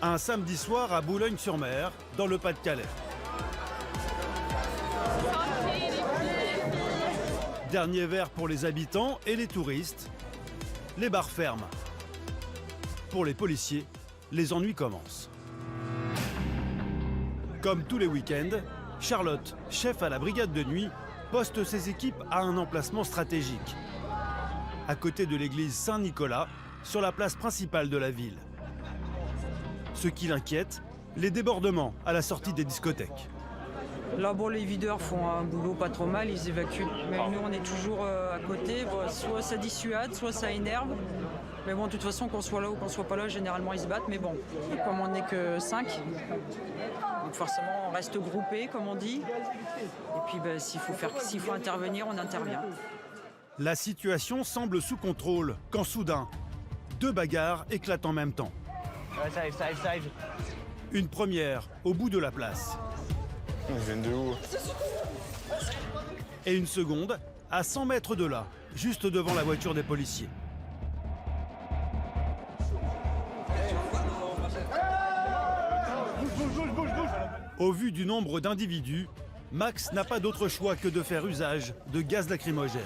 Un samedi soir à Boulogne-sur-Mer, dans le Pas-de-Calais. Dernier verre pour les habitants et les touristes. Les bars ferment. Pour les policiers, les ennuis commencent. Comme tous les week-ends, Charlotte, chef à la brigade de nuit, poste ses équipes à un emplacement stratégique. À côté de l'église Saint-Nicolas, sur la place principale de la ville. Ce qui l'inquiète, les débordements à la sortie des discothèques. Là, bon, les videurs font un boulot pas trop mal, ils évacuent. Mais nous, on est toujours à côté. Bon, soit ça dissuade, soit ça énerve. Mais bon, de toute façon, qu'on soit là ou qu'on soit pas là, généralement, ils se battent. Mais bon, comme on n'est que 5, donc forcément, on reste groupé, comme on dit. Et puis, ben, s'il faut intervenir, on intervient. La situation semble sous contrôle quand soudain, 2 bagarres éclatent en même temps. Ça arrive. Une première au bout de la place. Ils viennent de où? Et une seconde à 100 mètres de là, juste devant la voiture des policiers. Au vu du nombre d'individus, Max n'a pas d'autre choix que de faire usage de gaz lacrymogène.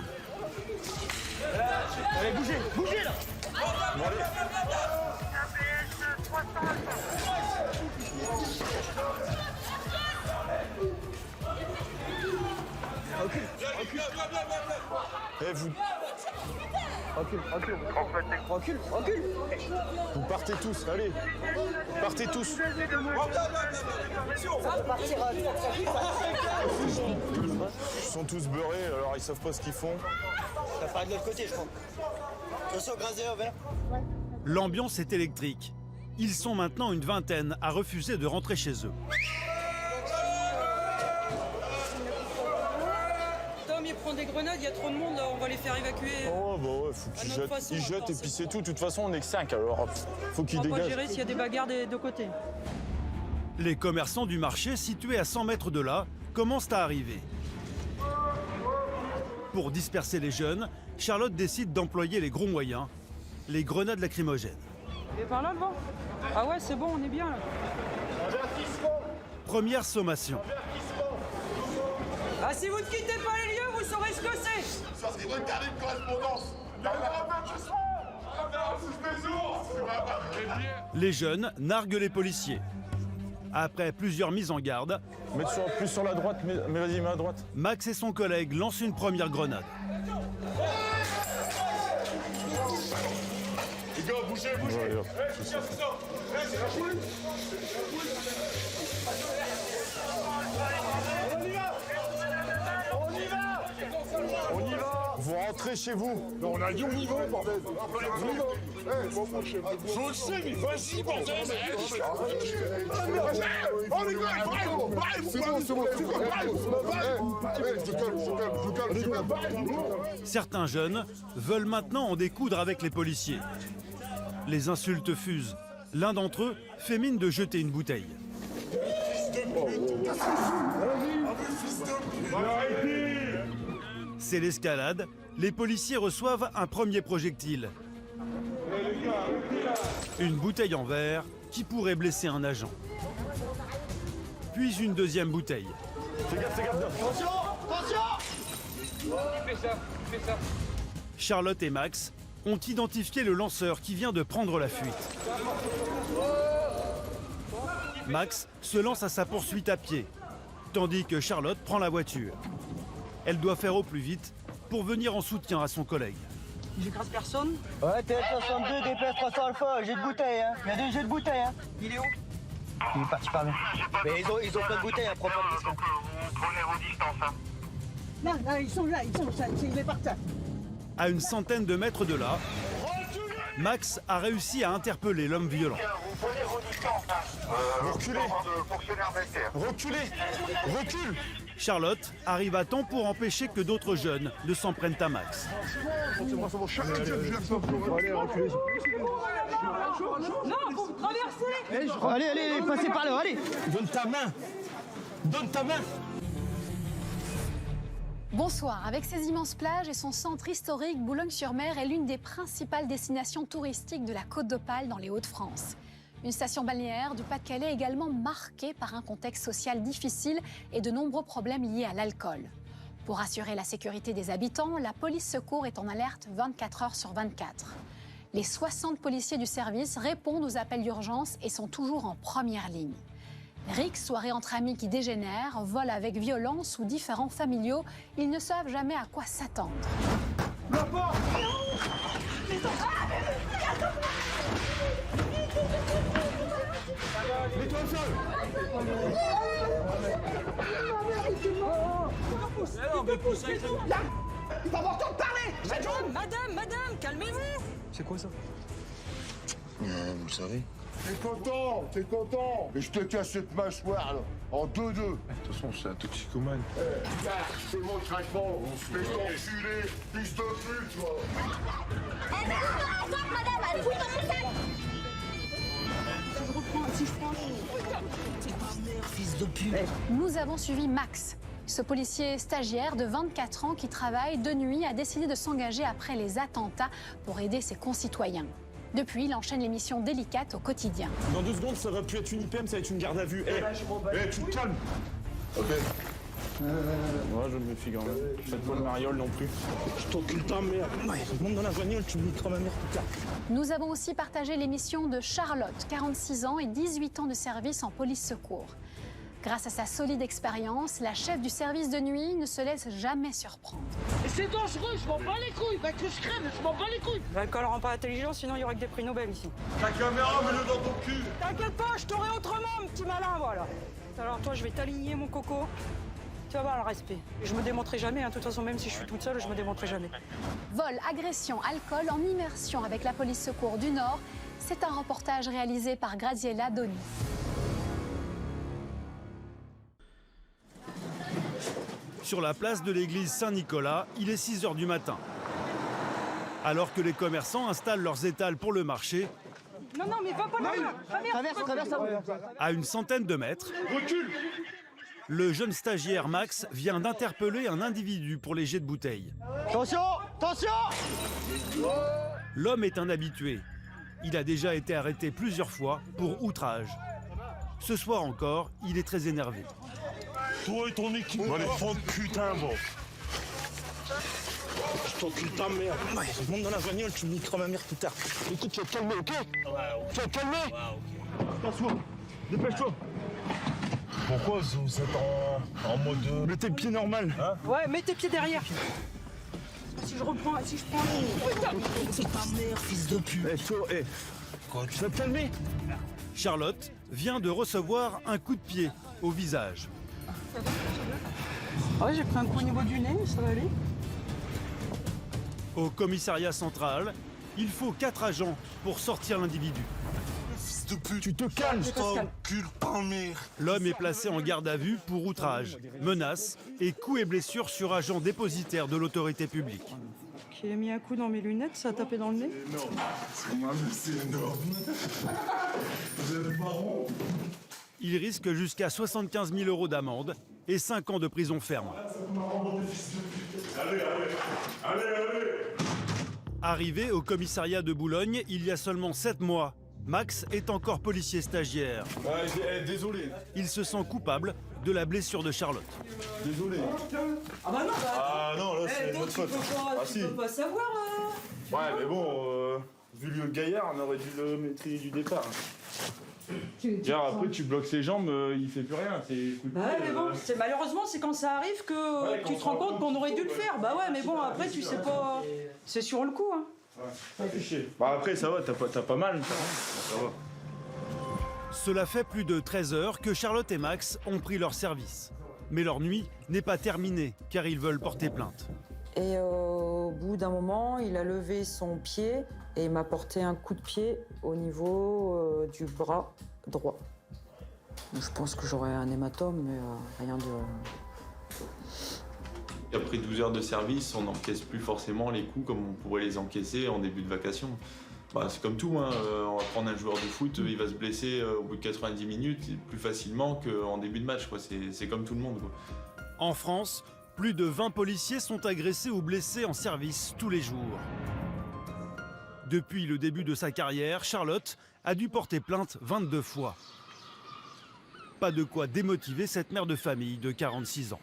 Allez, bougez là. Eh, vous Recule. Vous partez tous, allez. Partez tous. Ils sont tous beurrés, alors ils savent pas ce qu'ils font. Ça paraît de l'autre côté, je crois. Attention, Grazé, viens. L'ambiance est électrique. Ils sont maintenant une vingtaine à refuser de rentrer chez eux. Tom, il prend des grenades, il y a trop de monde, là, on va les faire évacuer. Oh bah ouais, faut qu'ils À notre jettent. façon, Ils jettent attends, et puis c'est c'est tout. De toute façon, on est que 5, alors faut qu'ils On va pas dégagent. gérer s'il y a des bagarres des deux côtés. Les commerçants du marché, situés à 100 mètres de là, commencent à arriver. Pour disperser les jeunes, Charlotte décide d'employer les gros moyens, les grenades lacrymogènes. Et par là, devant. Ah ouais, c'est bon, on est bien, là. Première sommation. Ah, si vous ne quittez pas les lieux, vous saurez ce que c'est. Ça serait votre carnet de correspondance. Les jeunes narguent les policiers. Après plusieurs mises en garde, Mets plus sur la droite, mais vas-y, mets à droite. Max et son collègue lancent une première grenade. Les gars, bougez. Ouais, allez, hop. On y va. Vous rentrez chez vous. On a dit on y va, bordel. Je le sais, mais vas-y, bordel. On y va, c'est bon. Je calme. Certains jeunes veulent maintenant en découdre avec les policiers. Les insultes fusent. L'un d'entre eux fait mine de jeter une bouteille. C'est l'escalade. Les policiers reçoivent un premier projectile. Une bouteille en verre qui pourrait blesser un agent. Puis une deuxième bouteille. Fais gaffe. Attention. Fais ça. Charlotte et Max ont identifié le lanceur qui vient de prendre la fuite. Max se lance à sa poursuite à pied, tandis que Charlotte prend la voiture. Elle doit faire au plus vite pour venir en soutien à son collègue. J'écrase personne. Ouais, TS62, DPS 300 Alpha, jet de bouteille, hein. Il y a des jets de bouteille, hein. Il est où? Il est parti par là. Mais ils ont plein de bouteilles, hein, propre à Donc, vous prenez vos distances, hein. Là, ils sont là, il est par terre. À une centaine de mètres de là, Max a réussi à interpeller l'homme violent. Vous prenez vos distances, hein. Vous reculez. Fonctionnaire militaire. Recule. Charlotte arrive à temps pour empêcher que d'autres jeunes ne s'en prennent à Max. Non, faut traverser. Allez, passez par là, allez. Donne ta main. Bonsoir. Avec ses immenses plages et son centre historique, Boulogne-sur-Mer est l'une des principales destinations touristiques de la Côte d'Opale dans les Hauts-de-France. Une station balnéaire du Pas-de-Calais également marquée par un contexte social difficile et de nombreux problèmes liés à l'alcool. Pour assurer la sécurité des habitants, la police secours est en alerte 24 heures sur 24. Les 60 policiers du service répondent aux appels d'urgence et sont toujours en première ligne. Rixe, soirée entre amis qui dégénère, vol avec violence ou différends familiaux, ils ne savent jamais à quoi s'attendre. Mets-toi au sol. Il va avoir le temps de parler. Madame, calmez-vous. C'est quoi ça? Vous le savez. T'es content. Et je te casse cette mâchoire, là, en 2-2. De toute façon, c'est un toxicomane. C'est mon craquement. Mais je t'enculé, fils de pute, toi. Nous avons suivi Max. Ce policier stagiaire de 24 ans qui travaille de nuit a décidé de s'engager après les attentats pour aider ses concitoyens. Depuis, il enchaîne les missions délicates au quotidien. Dans 2 secondes, ça va plus être une IPM, ça va être une garde à vue. Tu te calmes. Ok. Ouais, je me méfie quand même. Faites pas le mariole non plus. Je t'encule ta mère. Monte dans la bagnole, tu me niqueras ma mère plus tard. Nous avons aussi partagé les missions de Charlotte, 46 ans et 18 ans de service en police secours. Grâce à sa solide expérience, la chef du service de nuit ne se laisse jamais surprendre. C'est dangereux, je m'en bats les couilles. Bah que je crève, je m'en bats les couilles. L'alcool rend pas intelligent, sinon il y aurait que des prix Nobel ici. Ta caméra, mets-le dans ton cul. T'inquiète pas, je t'aurai autrement, mon petit malin, voilà. Alors toi, je vais t'aligner, mon coco. Tu vas voir le respect. Je me démontrerai jamais, hein. De toute façon, même si je suis toute seule, je me démontrerai jamais. Vol, agression, alcool en immersion avec la police secours du Nord, c'est un reportage réalisé par Graziella Doni. Sur la place de l'église Saint-Nicolas, il est 6 heures du matin. Alors que les commerçants installent leurs étals pour le marché, Non, mais va pas là. Traverse la rue. à une centaine de mètres, le jeune stagiaire Max vient d'interpeller un individu pour les jets de bouteilles. Attention, attention. L'homme est un habitué. Il a déjà été arrêté plusieurs fois pour outrage. Ce soir encore, il est très énervé. Toi et ton équipe, va les fond de putain, bon. Je t'encule ta mère. Monte dans la bagnole, tu me niqueras ma mère plus tard. Écoute, tu vas te calmer, ok? Tu vas te calmer. Passe-toi. Dépêche-toi. Pourquoi vous êtes en mode... Mets tes pieds normal. Hein? Ouais, mets tes pieds derrière. Si je prends... C'est ta mère, fils de pute. Quoi, tu vas te calmer? Charlotte vient de recevoir un coup de pied au visage. Ah ouais, j'ai pris un coup au niveau du nez, ça va aller. Au commissariat central, il faut 4 agents pour sortir l'individu. Fils de pute. Tu te calmes. Je t'encule ta mère. L'homme est placé en garde à vue pour outrage, menaces et coups et blessures sur agent dépositaire de l'autorité publique. Qui a mis un coup dans mes lunettes, ça a tapé dans le nez. C'est énorme. Vous êtes marrant. Il risque jusqu'à 75 000 € d'amende et 5 ans de prison ferme. Arrivé au commissariat de Boulogne il y a seulement 7 mois, Max est encore policier stagiaire. Désolé. Il se sent coupable de la blessure de Charlotte. Désolé. Ah bah non, Ah non, là, c'est notre faute. Ah si. pas savoir. Ouais, mais bon, vu le gaillard, on aurait dû le maîtriser du départ. Genre, après, tu bloques ses jambes, il fait plus rien. Ouais, mais bon, malheureusement, c'est quand ça arrive que tu te rends compte qu'on aurait dû le faire. Bah ouais, mais bon, après, tu sais pas. C'est sur le coup, hein. Ça fait chier. Bah après, ça va, t'as pas mal. Ça va. Cela fait plus de 13 heures que Charlotte et Max ont pris leur service. Mais leur nuit n'est pas terminée car ils veulent porter plainte. Et au bout d'un moment, il a levé son pied et il m'a porté un coup de pied au niveau du bras droit. Je pense que j'aurais un hématome, mais rien de... Après 12 heures de service, on n'encaisse plus forcément les coups comme on pourrait les encaisser en début de vacation. Bah, c'est comme tout, hein. On va prendre un joueur de foot, il va se blesser au bout de 90 minutes plus facilement qu'en début de match, quoi. C'est comme tout le monde, quoi. En France, plus de 20 policiers sont agressés ou blessés en service tous les jours. Depuis le début de sa carrière, Charlotte a dû porter plainte 22 fois. Pas de quoi démotiver cette mère de famille de 46 ans.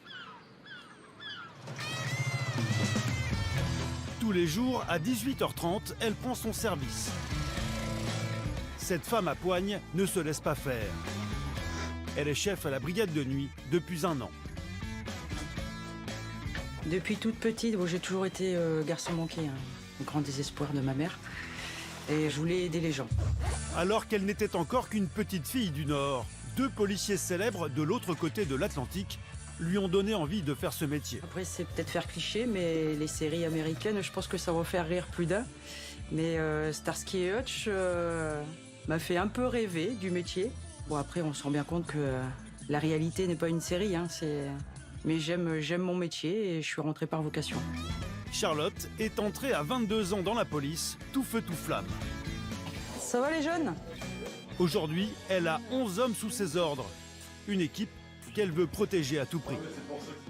Tous les jours, à 18h30, elle prend son service. Cette femme à poigne ne se laisse pas faire. Elle est chef à la brigade de nuit depuis 1 an. Depuis toute petite, j'ai toujours été garçon manqué, au grand désespoir de ma mère. Et je voulais aider les gens. Alors qu'elle n'était encore qu'une petite fille du Nord, 2 policiers célèbres de l'autre côté de l'Atlantique lui ont donné envie de faire ce métier. Après, c'est peut-être faire cliché, mais les séries américaines, je pense que ça va faire rire plus d'un. Mais Starsky et Hutch m'a fait un peu rêver du métier. Bon, après, on se rend bien compte que la réalité n'est pas une série, mais j'aime mon métier et je suis rentrée par vocation. Charlotte est entrée à 22 ans dans la police, tout feu tout flamme. Ça va les jeunes? Aujourd'hui, elle a 11 hommes sous ses ordres. Une équipe qu'elle veut protéger à tout prix.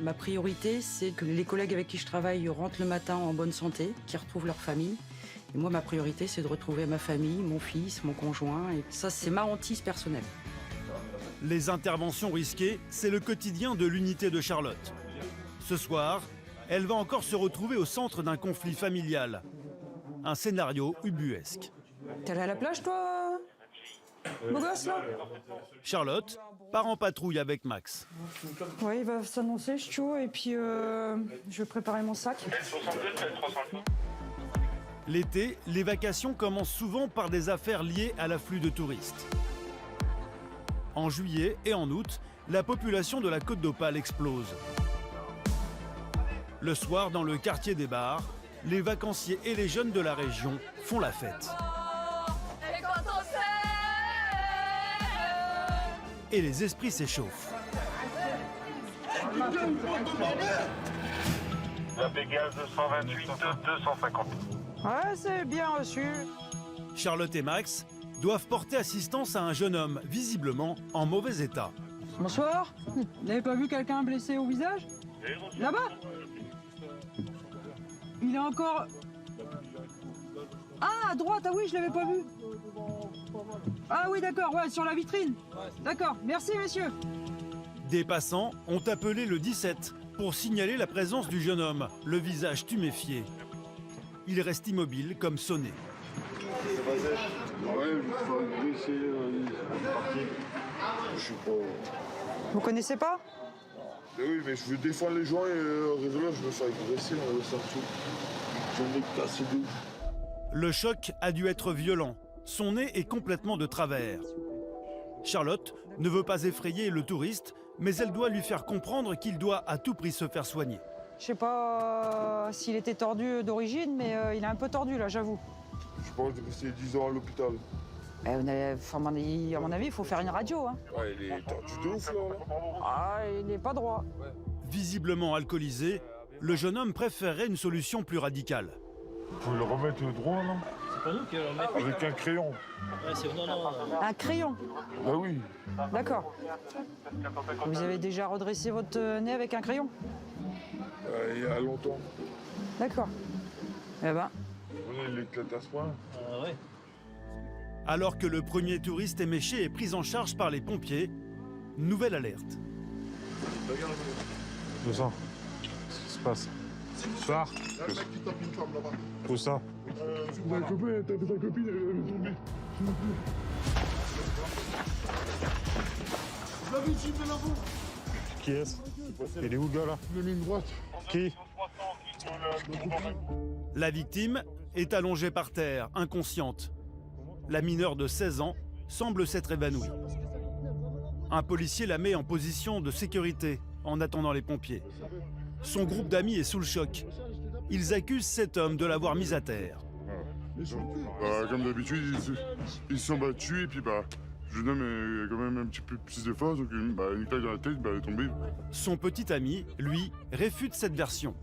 Ma priorité, c'est que les collègues avec qui je travaille rentrent le matin en bonne santé, qu'ils retrouvent leur famille. Et moi, ma priorité, c'est de retrouver ma famille, mon fils, mon conjoint. Et ça, c'est ma hantise personnelle. Les interventions risquées, c'est le quotidien de l'unité de Charlotte. Ce soir, elle va encore se retrouver au centre d'un conflit familial. Un scénario ubuesque. T'es allé à la plage, toi, beau gosse, là? Charlotte part en patrouille avec Max. Oui, il va s'annoncer, je suis chaud, et puis je vais préparer mon sac. L'été, les vacations commencent souvent par des affaires liées à l'afflux de touristes. En juillet et en août, la population de la Côte d'Opale explose. Le soir, dans le quartier des bars, les vacanciers et les jeunes de la région font la fête. Et les esprits s'échauffent. La Pégase 228 250. Ouais, c'est bien reçu. Charlotte et Max doivent porter assistance à un jeune homme, visiblement en mauvais état. Bonsoir. Vous n'avez pas vu quelqu'un blessé au visage? Là-bas? Il est encore... Ah, à droite, ah oui, je l'avais pas vu. Ah oui, d'accord, ouais, sur la vitrine. D'accord, merci, messieurs. Des passants ont appelé le 17 pour signaler la présence du jeune homme, le visage tuméfié. Il reste immobile comme sonné. Ouais, il faut agresser, je sais pas. Vous connaissez pas? Mais oui, mais je veux défendre les gens et résultat, je me fais agresser dans le sortie. Je me l'ai cassé de ouf. Le choc a dû être violent. Son nez est complètement de travers. Charlotte ne veut pas effrayer le touriste, mais elle doit lui faire comprendre qu'il doit à tout prix se faire soigner. Je sais pas s'il était tordu d'origine, mais il est un peu tordu là, j'avoue. Je pense que c'est 10 ans à l'hôpital. À mon avis, il faut faire une radio. Ouais, il est tordu de ouf là. Ah, il n'est pas droit. Visiblement alcoolisé, le jeune homme préférerait une solution plus radicale. Vous pouvez le remettre droit là? C'est pas nous qui allons mettre. Avec un crayon. Ouais, c'est non. Un crayon? Bah oui. D'accord. Vous avez déjà redressé votre nez avec un crayon? Il y a longtemps. D'accord. Eh ben. Il éclate à ce point. Ah ouais. Alors que le premier touriste éméché est pris en charge par les pompiers, nouvelle alerte. 200. Qu'est-ce qui se passe? Soir. Où ça? Ta copine, ta copine, elle est tombée. La victime de l'info. Qui est-ce? Il est où le gars là? Le ligne droite. Qui? La victime est allongée par terre, inconsciente. La mineure de 16 ans semble s'être évanouie. Un policier la met en position de sécurité en attendant les pompiers. Son groupe d'amis est sous le choc. Ils accusent cet homme de l'avoir mise à terre. Comme d'habitude, ils se sont battus et puis le jeune homme a quand même un petit peu plus de force, donc une claque dans la tête, elle est tombée. Son petit ami, lui, réfute cette version.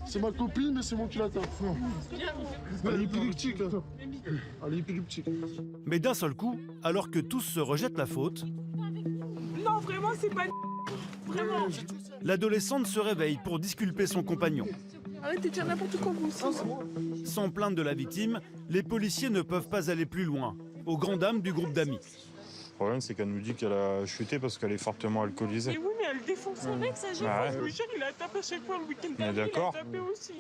C'est ma copine, mais c'est moi qui l'attaque. Elle est épileptique, là. Elle est épileptique. Mais d'un seul coup, alors que tous se rejettent la faute, Non, vraiment, c'est pas... Vraiment. l'adolescente se réveille pour disculper son compagnon. Arrêtez de dire n'importe quoi, vous aussi. Sans plainte de la victime, les policiers ne peuvent pas aller plus loin, aux grandes dames du groupe d'amis. Le problème, c'est qu'elle nous dit qu'elle a chuté parce qu'elle est fortement alcoolisée. Mais oui, mais elle défend son ex à chaque fois. Je vous jure, il a tapé à chaque fois le week-end dernier. d'accord. Il a tapé aussi.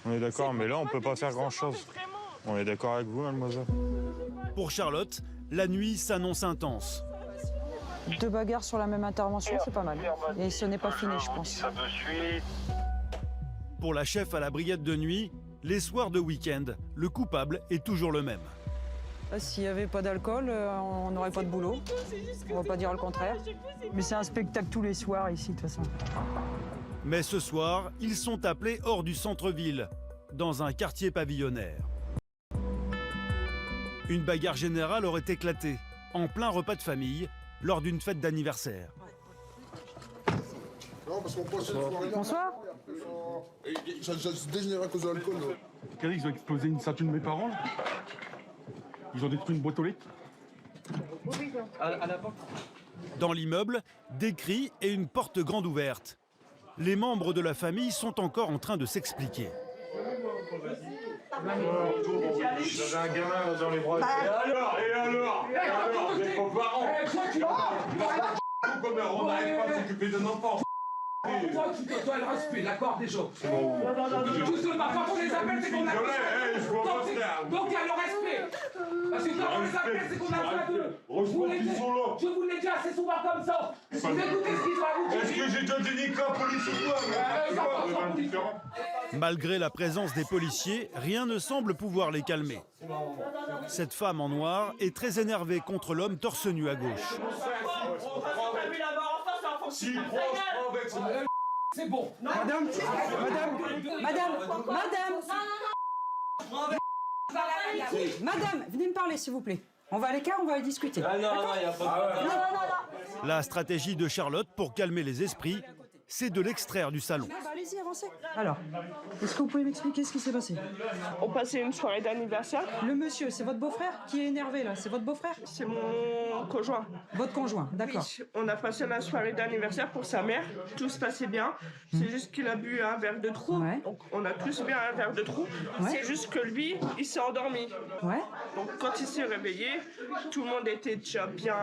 On est d'accord, mais là, on peut pas faire grand-chose. On est d'accord avec vous, mademoiselle? Pour Charlotte, la nuit s'annonce intense. 2 bagarres sur la même intervention, c'est pas mal. Et ce n'est pas fini, je pense. Ça de suite. Pour la chef à la brigade de nuit, les soirs de week-end, le coupable est toujours le même. S'il n'y avait pas d'alcool, on n'aurait pas de boulot. On va pas dire le contraire. Mais c'est un spectacle tous les soirs ici, de toute façon. Mais ce soir, ils sont appelés hors du centre-ville, dans un quartier pavillonnaire. Une bagarre générale aurait éclaté, en plein repas de famille, lors d'une fête d'anniversaire. Bonsoir. Ça dégénère à cause de l'alcool. Ils ont explosé une statue de mes parents. Là. Ils ont détruit une boîte aux lettres. Dans l'immeuble, des cris et une porte grande ouverte. Les membres de la famille sont encore en train de s'expliquer. J'avais un gamin dans les bras. Et alors vous êtes vos parents. On n'arrive pas à s'occuper d'un enfant. Tu dois le respect, d'accord, déjà. Tout seulement, quand on les appelle, c'est qu'on a donc il y a le respect. Parce que quand on les appelle, c'est qu'on a besoin d'eux. Je vous l'ai dit assez souvent comme ça. Vous écoutez ce qu'ils doivent vous dire. Est-ce que j'ai déjà dit niquer la police ou quoi? Malgré la présence des policiers, rien ne semble pouvoir les calmer. Cette femme en noir est très énervée contre l'homme torse nu à gauche. C'est bon. Madame, venez me parler, s'il vous plaît. On va à l'écart, on va discuter. Ah non, il n'y a pas de... La stratégie de Charlotte pour calmer les esprits, c'est de l'extraire du salon. Allez-y, avancez. Alors, est-ce que vous pouvez m'expliquer ce qui s'est passé? On passait une soirée d'anniversaire. Le monsieur, c'est votre beau-frère qui est énervé là? C'est votre beaufrère? C'est mon conjoint. Votre conjoint, d'accord. Oui, on a passé la soirée d'anniversaire pour sa mère. Tout se passait bien. C'est juste qu'il a bu un verre de trop. Ouais. Donc on a tous bu un verre de trop. Ouais. C'est juste que lui, il s'est endormi. Ouais. Donc quand il s'est réveillé, tout le monde était déjà bien.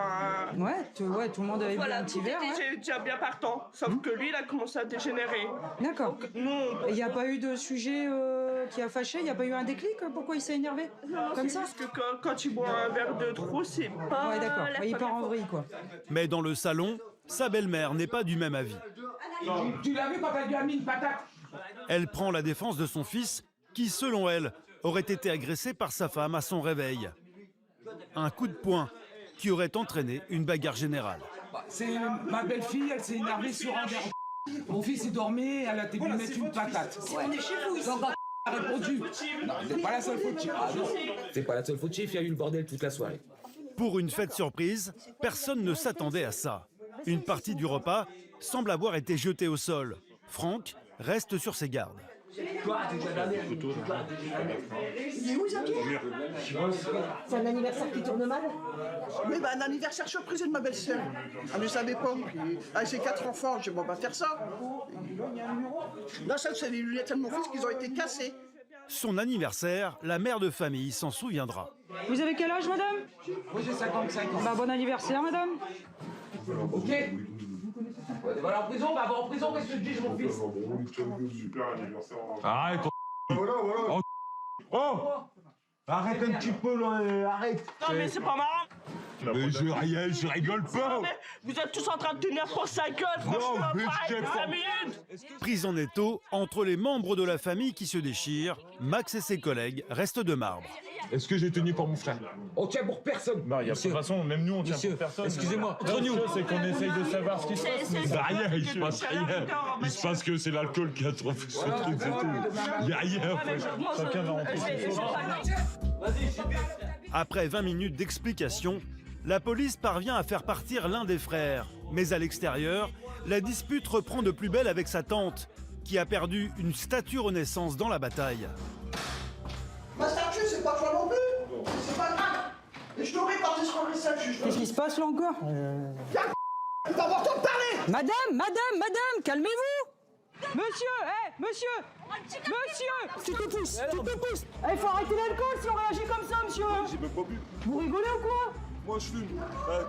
Tout le monde avait bu un petit verre. Il était déjà bien partant. Sauf que lui, il a commencé à dégénérer. D'accord. Nous, il n'y a pas eu de sujet qui a fâché? Il n'y a pas eu un déclic? Pourquoi il s'est énervé? Comme ça? Parce que quand tu bois un verre de trop, c'est pas. Ouais, d'accord. Il part en vrille, quoi. Mais dans le salon, sa belle-mère n'est pas du même avis. Tu l'as vu quand elle lui a mis une patate? Elle prend la défense de son fils, qui, selon elle, aurait été agressé par sa femme à son réveil. Un coup de poing qui aurait entraîné une bagarre générale. C'est ma belle-fille, elle s'est énervée sur un verre. Mon fils il dormait, elle a été lui mettre une patate. On est chez vous ici. Donc, elle a répondu. Non, c'est pas la seule faute. Ah non. C'est pas la seule faute, il y a eu le bordel toute la soirée. Pour une fête surprise, personne ne s'attendait à ça. Une partie du repas semble avoir été jetée au sol. Franck reste sur ses gardes. Il est où, Jackie? C'est un anniversaire qui tourne mal? Oui, un anniversaire surprise de ma belle-sœur. Elle ne savait pas. J'ai 4 enfants, je ne vais pas faire ça. Là, ça, c'est les lunettes de mon fils qui ont été cassées. Son anniversaire, la mère de famille s'en souviendra. Vous avez quel âge, madame? Moi j'ai 55 ans. Bah, bon anniversaire, madame. Ok. On va aller en prison, on va en prison, qu'est-ce que tu dis, mon fils? Super anniversaire. Arrête. Voilà. Oh, Arrête un petit peu, là, arrête. Non, mais c'est pas marrant. mais je rigole pas. Mais vous êtes tous en train de tenir pour sa gueule, franchement, mais je t'ai 5 minutes. Prise en étau entre les membres de la famille qui se déchirent, Max et ses collègues restent de marbre. Est-ce que j'ai tenu pour mon frère? On tient pour personne. Non, de toute façon, même nous, on tient pour personne. Excusez-moi, Entre nous, c'est qu'on essaye de savoir ce qui se passe. Mais Bah rien, il se passe rien. Il se passe que c'est l'alcool qui a trop fait ce truc, c'est tout. Il y a rien. chacun va rentrer chez soi. Après 20 minutes d'explication, la police parvient à faire partir l'un des frères. Mais à l'extérieur, la dispute reprend de plus belle avec sa tante, qui a perdu une statue Renaissance dans la bataille. Ma statue, c'est pas toi non plus. C'est pas grave. Et je t'aurais parti sur le message. Qu'est-ce qui se passe là encore? Tu vas avoir le temps de parler. Madame, calmez-vous! Monsieur, monsieur, Monsieur, tu te pousses, tu te pousses. Il faut arrêter l'alcool si on réagit comme ça, monsieur. J'ai même pas bu. Vous rigolez ou quoi? Moi, je fume.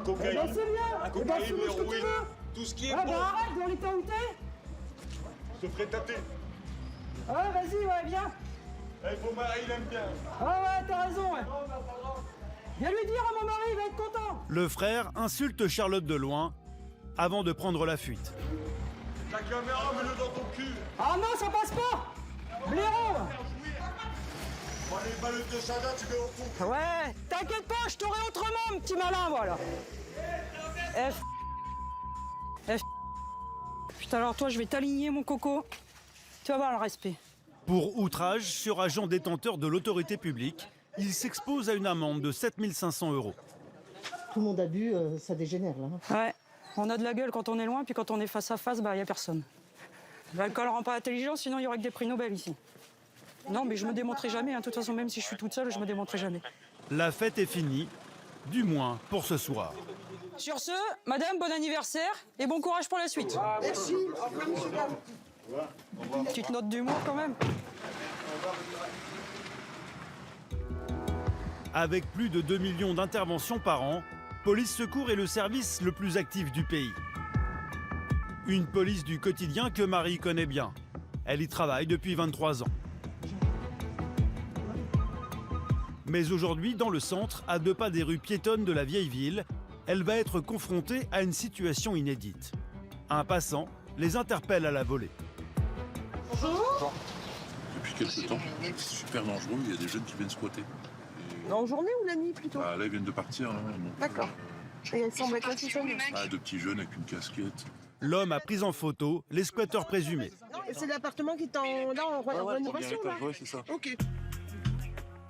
Cocaïne. Eh ben, c'est bien. Cocaïne, fume ce que tu héroïne. veux. Tout ce qui est Ah bon. bah arrête, dans l'état où t'es. Je te ferai tâter. Ouais, vas-y, ouais, viens. Eh, mon mari, il aime bien. Ah ouais, t'as raison, ouais. Viens lui dire à mon mari, il va être content. Le frère insulte Charlotte de loin avant de prendre la fuite. Ta caméra, mets-le dans ton cul. Ah non, ça passe pas. Blaireau. Bon, les balles de Chada, tu mets au fond. Ouais, t'inquiète pas, je t'aurai autrement, petit malin, voilà. F. Putain, alors toi, je vais t'aligner, mon coco. Tu vas voir le respect. Pour outrage sur agent détenteur de l'autorité publique, il s'expose à une amende de 7 500 €. Tout le monde a bu, ça dégénère là. Ouais, on a de la gueule quand on est loin, puis quand on est face à face, bah y a personne. L'alcool rend pas intelligent, sinon il y aurait que des prix Nobel ici. Non, mais je me démontrerai jamais, hein. De toute façon, même si je suis toute seule, je me démontrerai jamais. La fête est finie, du moins pour ce soir. Sur ce, madame, bon anniversaire et bon courage pour la suite. Merci, au revoir, monsieur Dame. Petite note d'humour quand même. Avec plus de 2 millions d'interventions par an, Police Secours est le service le plus actif du pays. Une police du quotidien que Marie connaît bien. Elle y travaille depuis 23 ans. Mais aujourd'hui, dans le centre, à 2 pas des rues piétonnes de la vieille ville, elle va être confrontée à une situation inédite. Un passant les interpelle à la volée. Bonjour. Depuis quelques temps, c'est super dangereux, il y a des jeunes qui viennent squatter. En journée ou la nuit plutôt? Là, ils viennent de partir. Hein, D'accord. Et elle semble être assez jeune. de petits jeunes avec une casquette. L'homme a pris en photo les squatteurs présumés. C'est l'appartement qui est en rénovation là? Ouais, c'est ça. Ok.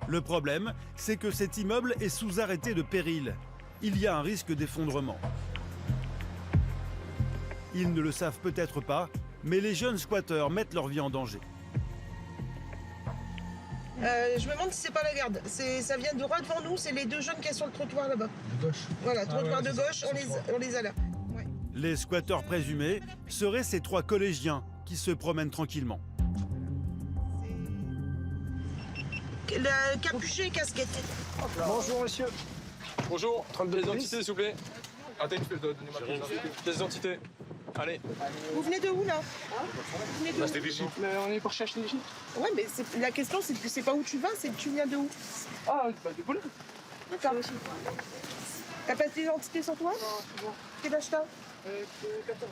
Le problème, c'est que cet immeuble est sous arrêté de péril. Il y a un risque d'effondrement. Ils ne le savent peut-être pas, mais les jeunes squatteurs mettent leur vie en danger. Je me demande si c'est pas la garde. Ça vient de droit devant nous, c'est les 2 jeunes qui sont sur le trottoir là-bas. De gauche. Voilà, trottoir de gauche, on les a là. Ouais. Les squatteurs présumés seraient ces 3 collégiens qui se promènent tranquillement. Le capuché et casquette. Bonjour monsieur. Bonjour, pièce d'identité s'il vous plaît. Attends, donnez-moi pièce d'identité. Allez. Vous venez de où là? Vous venez de où? On est pour chercher ici. Ouais, mais la question c'est que c'est pas où tu vas, c'est que tu viens de où? Ah, de Boulogne. D'accord. T'as pas d'identité sur toi? Quel âge t'as? 14.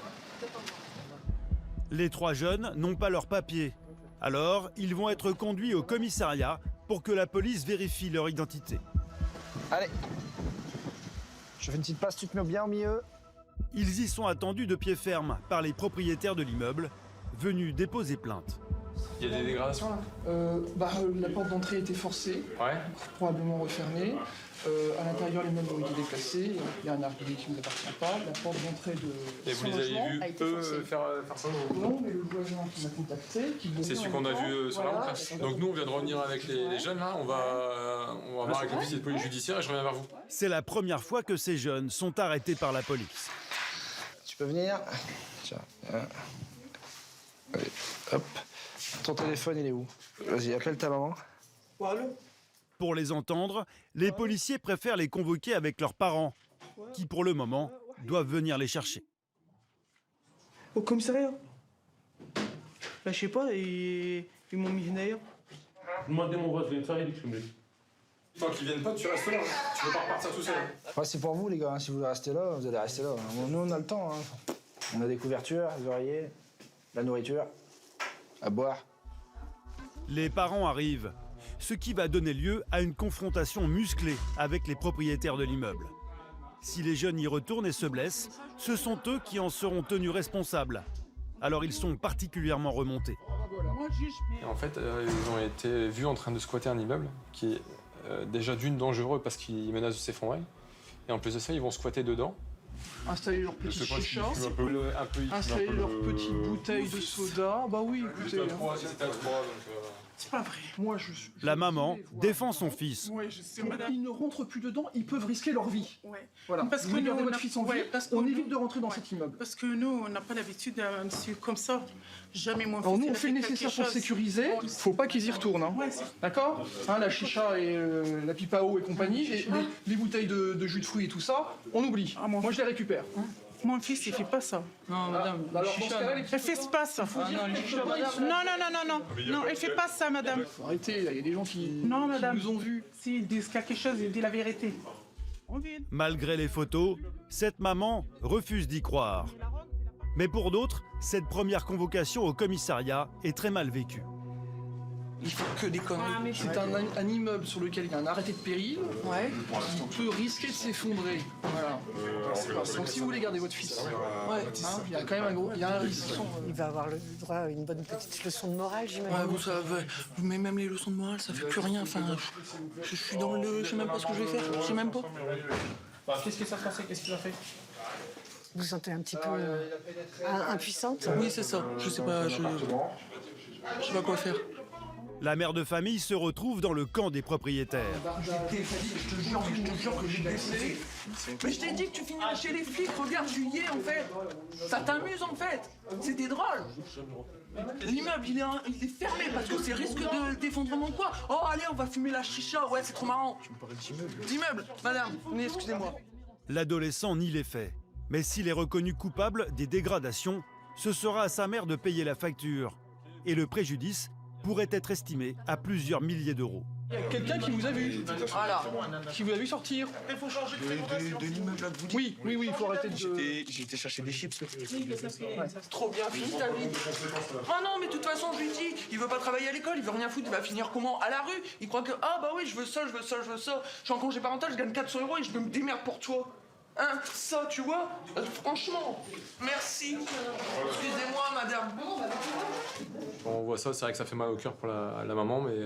Les 3 jeunes n'ont pas leurs papiers. Alors, ils vont être conduits au commissariat pour que la police vérifie leur identité. Allez. Je fais une petite passe, tu te mets bien au milieu. Ils y sont attendus de pied ferme par les propriétaires de l'immeuble, venus déposer plainte. Il y a des dégradations là? La porte d'entrée était forcée, probablement refermée. À l'intérieur, les meubles ont été déplacés. Il y a un arrivé qui ne nous appartient pas. La porte d'entrée de Et vous son les avez logement vus a été eux forcée. faire ça? Non, mais le voisin qui m'a contacté, C'est celui qu'on a vu sur la route là. Donc nous on vient de revenir avec les jeunes là, on va voir avec l'officier de police judiciaire et je reviens vers vous. C'est la première fois que ces jeunes sont arrêtés par la police. Tu peux venir. Tiens. Allez, hop. Ton téléphone il est où? Vas-y, appelle ta maman. Pour les entendre, les policiers préfèrent les convoquer avec leurs parents, qui pour le moment doivent venir les chercher. Au commissariat? Là, je sais pas, ils m'ont mis d'ailleurs. Demandez mon voisin, ça il dit. Tant qu'ils viennent pas, tu restes là. Tu veux pas repartir tout seul. Ouais, c'est pour vous les gars, si vous voulez rester là, vous allez rester là. Nous on a le temps. Hein. On a des couvertures, des oreillers, la nourriture, à boire. Les parents arrivent, ce qui va donner lieu à une confrontation musclée avec les propriétaires de l'immeuble. Si les jeunes y retournent et se blessent, ce sont eux qui en seront tenus responsables. Alors ils sont particulièrement remontés. Et en fait, ils ont été vus en train de squatter un immeuble qui est déjà d'une dangereux parce qu'il menace de s'effondrer. Et en plus de ça, ils vont squatter dedans. Installer leur petite chicha, installer installer leur petite bouteille de soda. Bah oui, écoutez. C'était à 3, donc... C'est pas vrai. Moi, La maman défend son fils. Ouais, je sais, madame. Ils ne rentrent plus dedans, ils peuvent risquer leur vie. Ouais. Voilà. Parce que vous nous, gardez on votre a- fils en vie, ouais, parce que on nous- évite de rentrer dans cet immeuble. Parce que nous, on n'a pas l'habitude, monsieur, comme ça. Jamais mon Alors fils, nous, il on a fait le quelque nécessaire pour chose. sécuriser. Faut pas qu'ils y retournent. Hein. D'accord, hein, la chicha et la pipe à eau et compagnie, et les bouteilles de jus de fruits et tout ça, on oublie. Moi, je les récupère. Mon fils, il fait pas ça. Non, madame. Alors, dans ce cas-là, les Il fait pas ça. Non, il fait pas ça, madame. Faut arrêter, il y a des gens qui madame. nous ont vus. S'ils disent quelque chose, ils disent la vérité. Malgré les photos, cette maman refuse d'y croire. Mais pour d'autres, cette première convocation au commissariat est très mal vécue. Il faut que des conneries. C'est un immeuble sur lequel il y a un arrêté de péril qui peut risquer de s'effondrer. Voilà. Donc si vous voulez garder votre fils, il y a quand même un risque. Il va avoir le droit à une bonne petite leçon de morale, j'imagine. Ouais, vous savez, mais même les leçons de morale, ça fait plus rien. Enfin, je suis dans le... Je sais même pas ce que je vais faire. Je sais même pas. Qu'est-ce que ça se passait? Qu'est-ce qu'il a fait? Vous vous sentez un petit peu impuissante? Oui, c'est ça. Je sais pas, je sais pas quoi faire. La mère de famille se retrouve dans le camp des propriétaires. Je te jure que j'ai décidé. Mais je t'ai dit que tu finirais chez les flics. Regarde, tu y es en fait. Ça t'amuse en fait. C'était drôle. L'immeuble, il est fermé parce que c'est risque d'effondrement ou quoi. Oh, allez, on va fumer la chicha. Ouais, c'est trop marrant. Tu me parles d'immeuble, madame. Mais excusez-moi. L'adolescent nie les faits. Mais s'il est reconnu coupable des dégradations, ce sera à sa mère de payer la facture. Et le préjudice pourrait être estimé à plusieurs milliers d'euros. Il y a quelqu'un qui vous a vu. Voilà. Qui vous a vu sortir. Il faut changer de l'immeuble là que vous dites. Oui, il faut arrêter de... J'ai été chercher des chips. Trop bien fini ta vie. Ah non, mais de toute façon, je lui dis, il veut pas travailler à l'école, il veut rien foutre, il va finir comment? À la rue. Il croit que, ah bah oui, je veux ça. Je suis en congé parental, je gagne 400 € et je me démerde pour toi. Hein, ça, tu vois, franchement, merci. Excusez-moi, madame. Quand on voit ça, c'est vrai que ça fait mal au cœur pour la maman, mais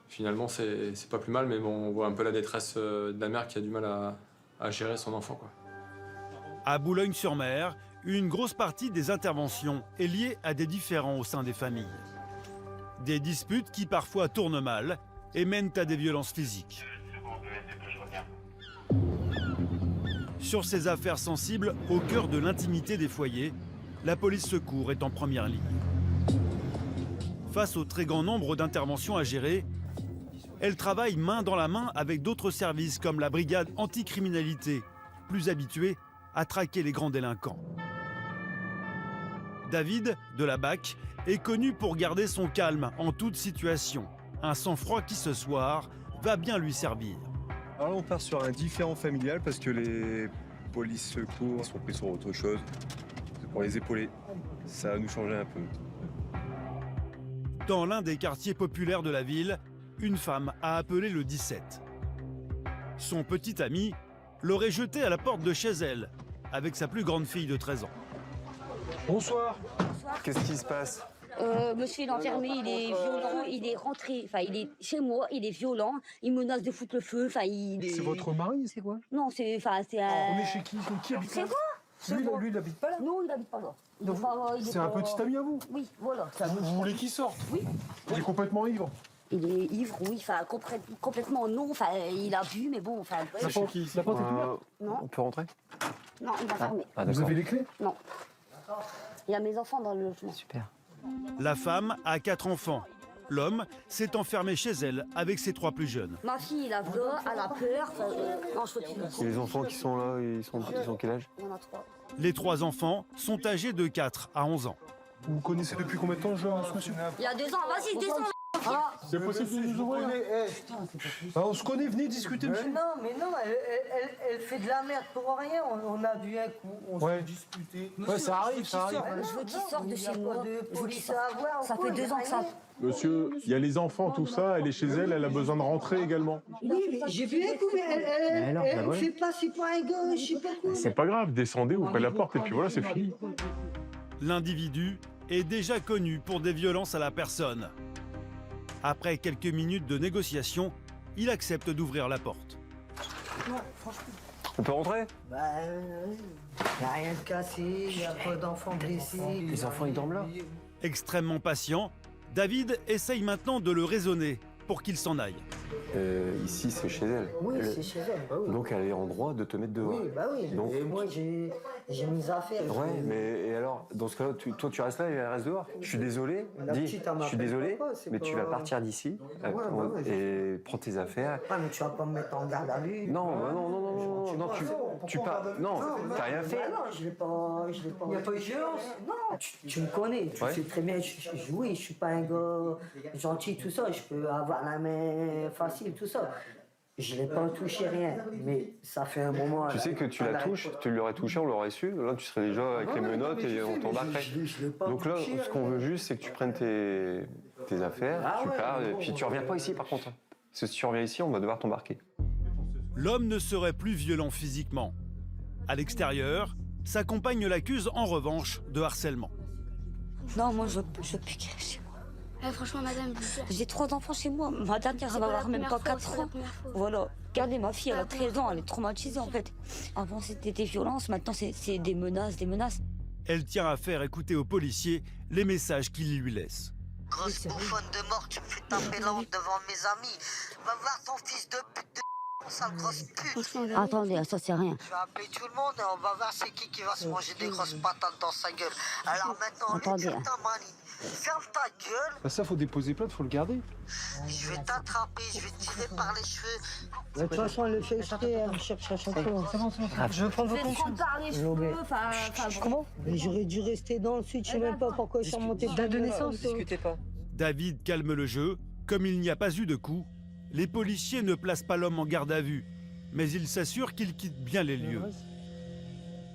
finalement, c'est pas plus mal. Mais bon, on voit un peu la détresse de la mère qui a du mal à gérer son enfant, quoi. À Boulogne-sur-Mer, une grosse partie des interventions est liée à des différends au sein des familles. Des disputes qui parfois tournent mal et mènent à des violences physiques. Sur ces affaires sensibles, au cœur de l'intimité des foyers, la police secours est en première ligne. Face au très grand nombre d'interventions à gérer, elle travaille main dans la main avec d'autres services comme la brigade anticriminalité, plus habituée à traquer les grands délinquants. David, de la BAC, est connu pour garder son calme en toute situation. Un sang-froid qui, ce soir, va bien lui servir. Alors là, on part sur un différend familial parce que les polices secours sont pris sur autre chose. C'est pour les épauler. Ça va nous changer un peu. Dans l'un des quartiers populaires de la ville, une femme a appelé le 17. Son petit ami l'aurait jeté à la porte de chez elle, avec sa plus grande fille de 13 ans. Bonsoir. Qu'est-ce qui se passe? Monsieur l'enfermé, il est violent, il est rentré, enfin il est chez moi, il est violent, il menace de foutre le feu, enfin il est... C'est votre mari, c'est quoi? Non, c'est... On est chez qui? Qui habite là? C'est quoi? Lui, il n'habite pas là? Non, il n'habite pas là. C'est un petit ami à vous? Oui, voilà. Vous voulez qu'il sorte? Oui. Il est complètement ivre? Il est ivre, oui, enfin complètement non, enfin il a bu, mais bon, enfin... La porte est ouverte? Non. On peut rentrer? Non, il va fermer. Vous avez les clés? Non. Il y a mes enfants dans le logement. Super. La femme a 4 enfants. L'homme s'est enfermé chez elle avec ses 3 plus jeunes. Ma fille, elle a peur, non, je faut Et les enfants qui sont là, ils ont quel âge? Il y en a 3. Les 3 enfants sont âgés de 4 à 11 ans. Vous connaissez depuis combien de temps ce monsieur? Il y a 2 ans, vas-y, descends. C'est possible de nous ouvrir? On se connaît, venez discuter, monsieur. Mais non, elle fait de la merde pour rien. On a bu un coup, on s'est disputé. Ouais, ça arrive, ça arrive. Je veux qu'il sorte de chez moi. Ça fait 2 ans que ça... Monsieur, il y a les enfants, tout ça, elle est chez elle, elle a besoin de rentrer également. Oui, mais j'ai vu un coup, mais elle fait passer pour un gars, je sais pas quoi. C'est pas grave, descendez, ouvrez la porte et puis voilà, c'est fini. L'individu est déjà connu pour des violences à la personne. Après quelques minutes de négociation, il accepte d'ouvrir la porte. Non, franchement. On peut rentrer? Bah, y a rien de cassé, y a pas d'enfants blessés. Les enfants, ils dorment là? Extrêmement patient, David essaye maintenant de le raisonner pour qu'il s'en aille. Ici, c'est chez elle. Oui, c'est chez elle. Bah oui. Donc elle est en droit de te mettre dehors. Oui, bah oui. Donc... Et moi, j'ai mes affaires. Ouais, mais et alors, dans ce cas-là, toi, tu restes là et elle reste dehors. Je suis désolé, je suis désolé, mais tu vas partir d'ici et prends tes affaires. Ah, mais tu vas pas me mettre en garde à vue. Non, tu pars. Non, t'as rien fait. Non, je l'ai pas. Il n'y a pas eu de violence. Non, tu me connais, tu sais très bien. Oui, je suis pas un gars gentil, tout ça. Je peux avoir la main facile, tout ça. Je l'ai pas touché, rien, mais ça fait un moment. Tu sais que tu la touches, tu l'aurais touché, on l'aurait su. Là, tu serais déjà avec les menottes et on t'embarquerait. Donc là, ce qu'on veut juste, c'est que tu prennes tes affaires, tu pars, et puis tu reviens pas ici par contre. Parce que si tu reviens ici, on va devoir t'embarquer. L'homme ne serait plus violent physiquement. À l'extérieur, sa compagne l'accuse en revanche de harcèlement. Non, moi je peux plus chez moi. Franchement, madame, j'ai 3 enfants chez moi. Ma dernière, elle va avoir même pas 4 ans. Voilà. Regardez, ma fille, elle a 13 ans, elle est traumatisée en fait. Avant, c'était des violences, maintenant, c'est des menaces, Elle tient à faire écouter aux policiers les messages qu'il lui laisse. Grosse bouffonne de mort, tu me fais taper la honte devant mes amis. Va voir ton fils de pute de sale grosse pute. Attendez, ça c'est rien. Je vais appeler tout le monde et on va voir c'est qui va se manger des grosses patates dans sa gueule. Alors maintenant, attendez. Ferme ta gueule. Bah ça, faut déposer plainte, faut le garder. Je vais t'attraper, je vais te tirer par les cheveux. De toute façon, elle le fait exprès, elle me cherche à chaque fois. C'est bon. Je veux prendre confiance. Comment? J'aurais dû rester dans le sud, je sais même pas pourquoi je suis remonté. Date de naissance, discutez pas. David calme le jeu. Comme il n'y a pas eu de coup, les policiers ne placent pas l'homme en garde à vue, mais ils s'assurent qu'il quitte bien les lieux.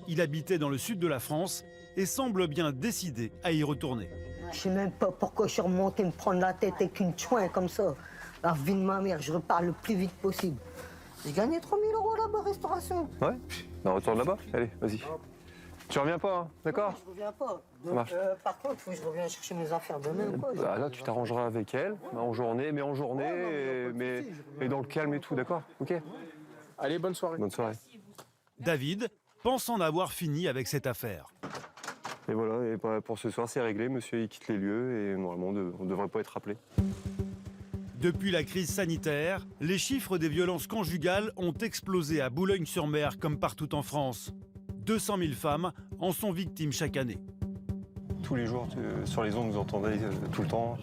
Il habitait dans le sud de la France et semble bien décidé à y retourner. Je sais même pas pourquoi je suis remonté me prendre la tête avec une chouin comme ça. La vie de ma mère, je repars le plus vite possible. J'ai gagné 3 000 € là-bas, restauration. Ouais, on retourne là-bas. Allez, vas-y. Tu reviens pas, hein, d'accord? Je reviens pas. Ça marche. Par contre, faut que je revienne chercher mes affaires demain ou quoi. Bah, là, tu t'arrangeras avec elle, en journée, et dans le calme et tout, d'accord? Ok. Allez, bonne soirée. Bonne soirée. David pense en avoir fini avec cette affaire. Et voilà, et pour ce soir, c'est réglé. Monsieur, il quitte les lieux et normalement, on ne devrait pas être rappelé. Depuis la crise sanitaire, les chiffres des violences conjugales ont explosé à Boulogne-sur-Mer comme partout en France. 200 000 femmes en sont victimes chaque année. Tous les jours, sur les ondes, vous entendez tout le temps.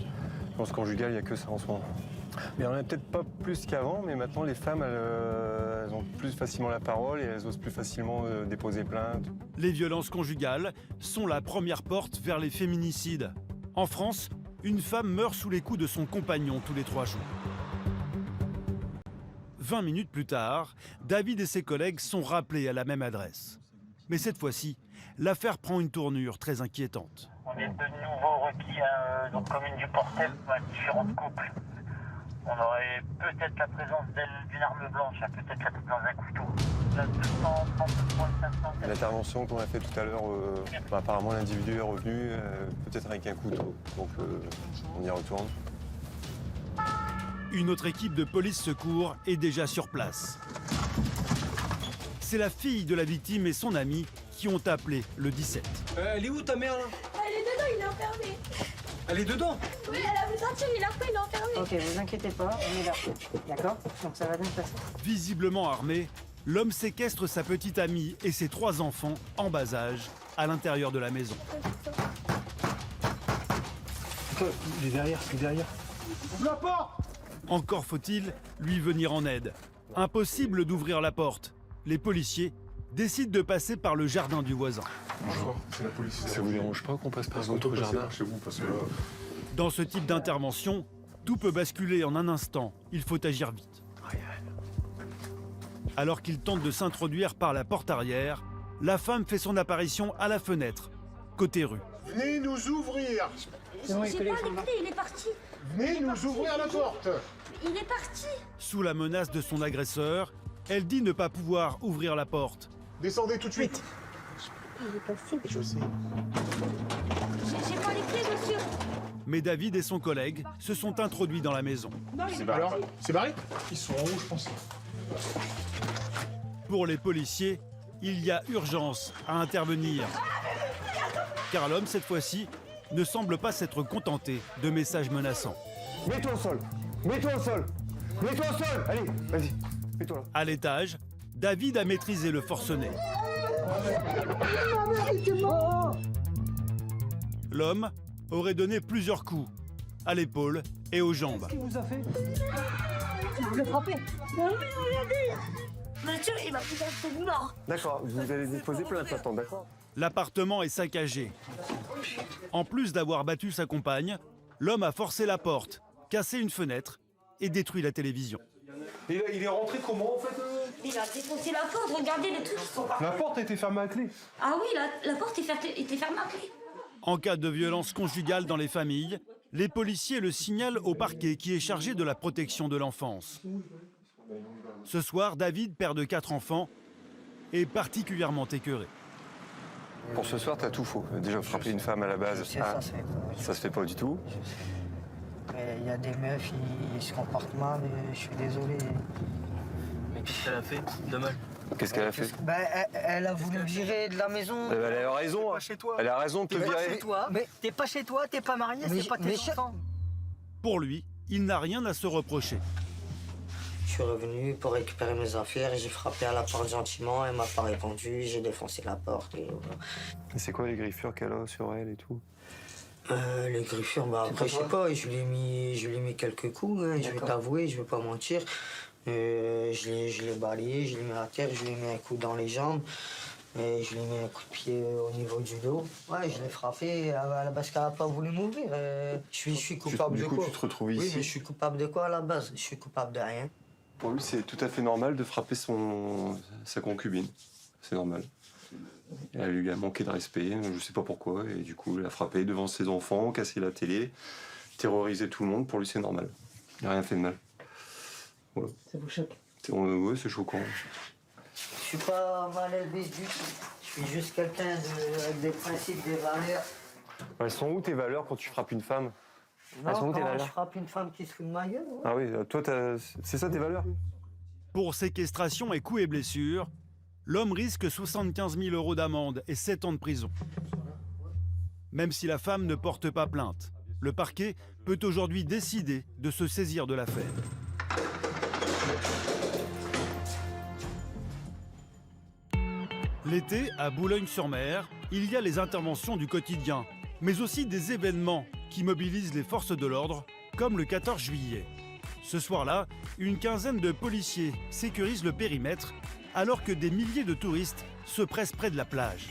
Violence conjugale, il n'y a que ça en ce moment. Mais on n'a peut-être pas plus qu'avant, mais maintenant les femmes, elles ont plus facilement la parole et elles osent plus facilement déposer plainte. Les violences conjugales sont la première porte vers les féminicides. En France, une femme meurt sous les coups de son compagnon tous les 3 jours. 20 minutes plus tard, David et ses collègues sont rappelés à la même adresse. Mais cette fois-ci, l'affaire prend une tournure très inquiétante. On est de nouveau requis dans la commune du Portel à différentes couples. On aurait peut-être la présence d'une arme blanche, peut-être la présence d'un couteau. L'intervention qu'on a fait tout à l'heure, apparemment l'individu est revenu, peut-être avec un couteau, donc on y retourne. Une autre équipe de police secours est déjà sur place. C'est la fille de la victime et son ami qui ont appelé le 17. Elle est où ta mère là? Elle est dedans, il est enfermé. Elle est dedans? Oui, elle a vu sortir, il a pris, il est enfermé. Ok, vous inquiétez pas, on est là. D'accord? Donc ça va bien se passer. Visiblement armé, l'homme séquestre sa petite amie et ses 3 enfants en bas âge à l'intérieur de la maison. Il est derrière, Ouvre la porte! Encore faut-il lui venir en aide. Impossible d'ouvrir la porte. Les policiers décident de passer par le jardin du voisin. Bonjour, c'est la police. Ça vous dérange pas qu'on passe par votre jardin? Chez vous, parce que là... Dans ce type d'intervention, tout peut basculer en un instant. Il faut agir vite. Alors qu'il tente de s'introduire par la porte arrière, la femme fait son apparition à la fenêtre, côté rue. Venez nous ouvrir! J'ai pas les clés, il est parti. Venez nous ouvrir la porte! Il est parti. Sous la menace de son agresseur, elle dit ne pas pouvoir ouvrir la porte. Descendez tout de suite! Il est parti. Je sais. J'ai pas les clés, monsieur. Mais David et son collègue se sont introduits dans la maison. C'est barré. Alors, c'est barré? Ils sont en haut, je pense. Pour les policiers, il y a urgence à intervenir. Car l'homme, cette fois-ci, ne semble pas s'être contenté de messages menaçants. Mets-toi au sol. Mets-toi au sol. Mets-toi au sol. Allez, vas-y. Mets-toi là. À l'étage, David a maîtrisé le forcené. L'homme aurait donné plusieurs coups à l'épaule et aux jambes. Qu'est-ce qu'il vous a fait? Je l'ai frappé. Non, mais regardez. Mathieu, il m'a fait un mort. D'accord, vous allez déposer plainte maintenant, d'accord? L'appartement est saccagé. En plus d'avoir battu sa compagne, l'homme a forcé la porte, cassé une fenêtre et détruit la télévision. Il est rentré comment en fait? Il a défoncé la porte, regardez les trucs qui sont par La porte était fermée à clé. Ah oui, la porte était fermée à clé. En cas de violence conjugale dans les familles, les policiers le signalent au parquet qui est chargé de la protection de l'enfance. Ce soir, David, père de 4 enfants, est particulièrement écœuré. Pour ce soir, t'as tout faux. Déjà, frapper une femme à la base, ça se fait pas du tout. Il y a des meufs, ils se comportent mal, je suis désolé. Mais qu'est-ce qu'elle a fait de mal? Qu'est-ce qu'elle a fait? Bah, elle a voulu me virer de la maison. Elle a raison. Pas chez toi. Elle a raison de te virer. Chez toi. Mais t'es pas chez toi, t'es pas marié, c'est pas tes enfants. Pour lui, il n'a rien à se reprocher. Je suis revenu pour récupérer mes affaires, j'ai frappé à la porte gentiment, elle m'a pas répondu, j'ai défoncé la porte. Et c'est quoi les griffures qu'elle a sur elle et tout? Les griffures, bah après je sais pas, je lui ai mis quelques coups, hein, je vais t'avouer, je vais pas mentir. Je l'ai balayé, je l'ai mis à terre, je lui ai mis un coup dans les jambes, et je lui ai mis un coup de pied au niveau du dos. Ouais, je l'ai frappé parce qu'elle n'a pas voulu m'ouvrir. Je suis coupable de quoi? Du coup, tu te retrouves ici. Oui, mais je suis coupable de quoi à la base? Je suis coupable de rien. Pour lui, c'est tout à fait normal de frapper sa concubine. C'est normal. Elle lui a manqué de respect, je sais pas pourquoi, et du coup, il a frappé devant ses enfants, cassé la télé, terrorisé tout le monde. Pour lui, c'est normal. Il n'a rien fait de mal. Voilà. Ça vous choque? Ouais, c'est choquant. Je suis pas mal élevé du tout. Je suis juste quelqu'un avec des principes, des valeurs. Elles sont où tes valeurs quand tu frappes une femme? Non, Elles sont où tes quand valeurs? je frappe une femme qui se fout de ma gueule. Ouais. Ah oui, toi, c'est ça tes valeurs? Pour séquestration et coups et blessures, l'homme risque 75 000 € d'amende et 7 ans de prison. Même si la femme ne porte pas plainte, le parquet peut aujourd'hui décider de se saisir de l'affaire. L'été, à Boulogne-sur-Mer, il y a les interventions du quotidien, mais aussi des événements qui mobilisent les forces de l'ordre, comme le 14 juillet. Ce soir-là, une quinzaine de policiers sécurisent le périmètre, alors que des milliers de touristes se pressent près de la plage.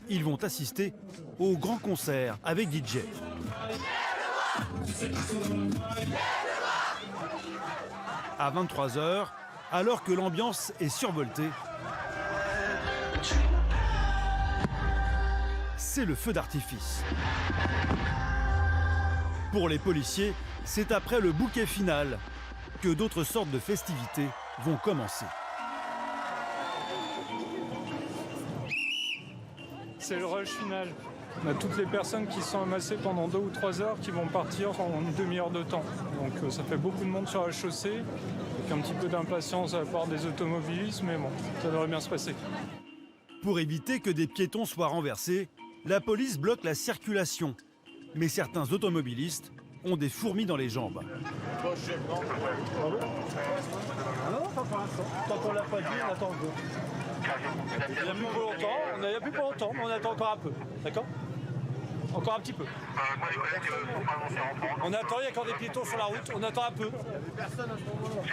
Ils vont assister au grand concert avec DJ. À 23 h, alors que l'ambiance est survoltée, c'est le feu d'artifice. Pour les policiers, c'est après le bouquet final que d'autres sortes de festivités vont commencer. C'est le rush final. On a toutes les personnes qui sont amassées pendant 2 ou 3 heures qui vont partir en une demi-heure de temps. Donc ça fait beaucoup de monde sur la chaussée, avec un petit peu d'impatience à la part des automobilistes, mais bon, ça devrait bien se passer. Pour éviter que des piétons soient renversés, la police bloque la circulation. Mais certains automobilistes ont des fourmis dans les jambes. Non, pas pour l'instant. Tant qu'on l'a pas dit, on attend un peu. Il n'y a plus pour longtemps, il n'y a plus pour longtemps, mais on attend encore un peu. D'accord? Encore un petit peu. On attend, il y a encore des piétons sur la route, on attend un peu.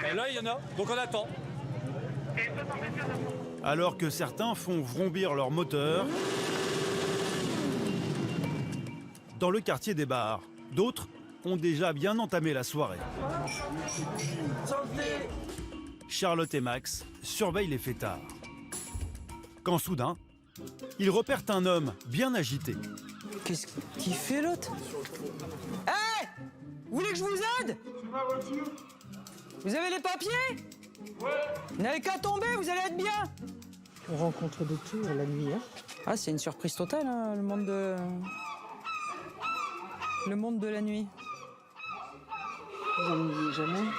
Et là, il y en a, donc on attend. Alors que certains font vrombir leur moteur, dans le quartier des bars, d'autres ont déjà bien entamé la soirée. Charlotte et Max surveillent les fêtards. Quand soudain, ils repèrent un homme bien agité. Qu'est-ce qu'il fait l'autre? Hé! Vous voulez que je vous aide? Vous avez les papiers? Ouais. Vous n'avez qu'à tomber, vous allez être bien. On rencontre de tout la nuit. Hein. Ah, c'est une surprise totale, hein, le monde de la nuit. Vous en oubliez jamais?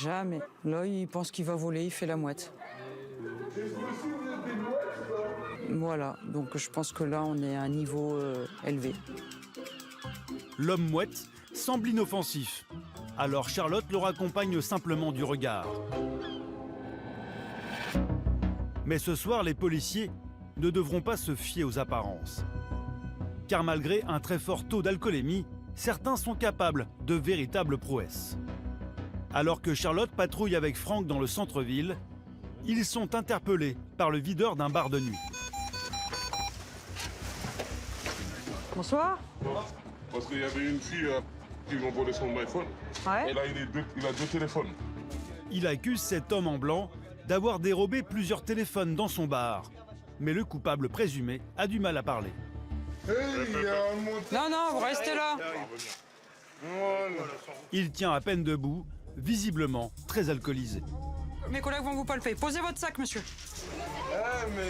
Jamais. Là, il pense qu'il va voler, il fait la mouette. Voilà, donc je pense que là, on est à un niveau élevé. L'homme mouette semble inoffensif. Alors Charlotte le raccompagne simplement du regard. Mais ce soir, les policiers ne devront pas se fier aux apparences. Car malgré un très fort taux d'alcoolémie, certains sont capables de véritables prouesses. Alors que Charlotte patrouille avec Franck dans le centre-ville, ils sont interpellés par le videur d'un bar de nuit. Bonsoir. Parce qu'il y avait une fille qui lui a volé son iPhone. Ouais. Et là, il a deux téléphones. Il accuse cet homme en blanc d'avoir dérobé plusieurs téléphones dans son bar. Mais le coupable présumé a du mal à parler. Non, non, vous restez là. Il tient à peine debout, visiblement très alcoolisé. Mes collègues vont vous palper. Posez votre sac, monsieur.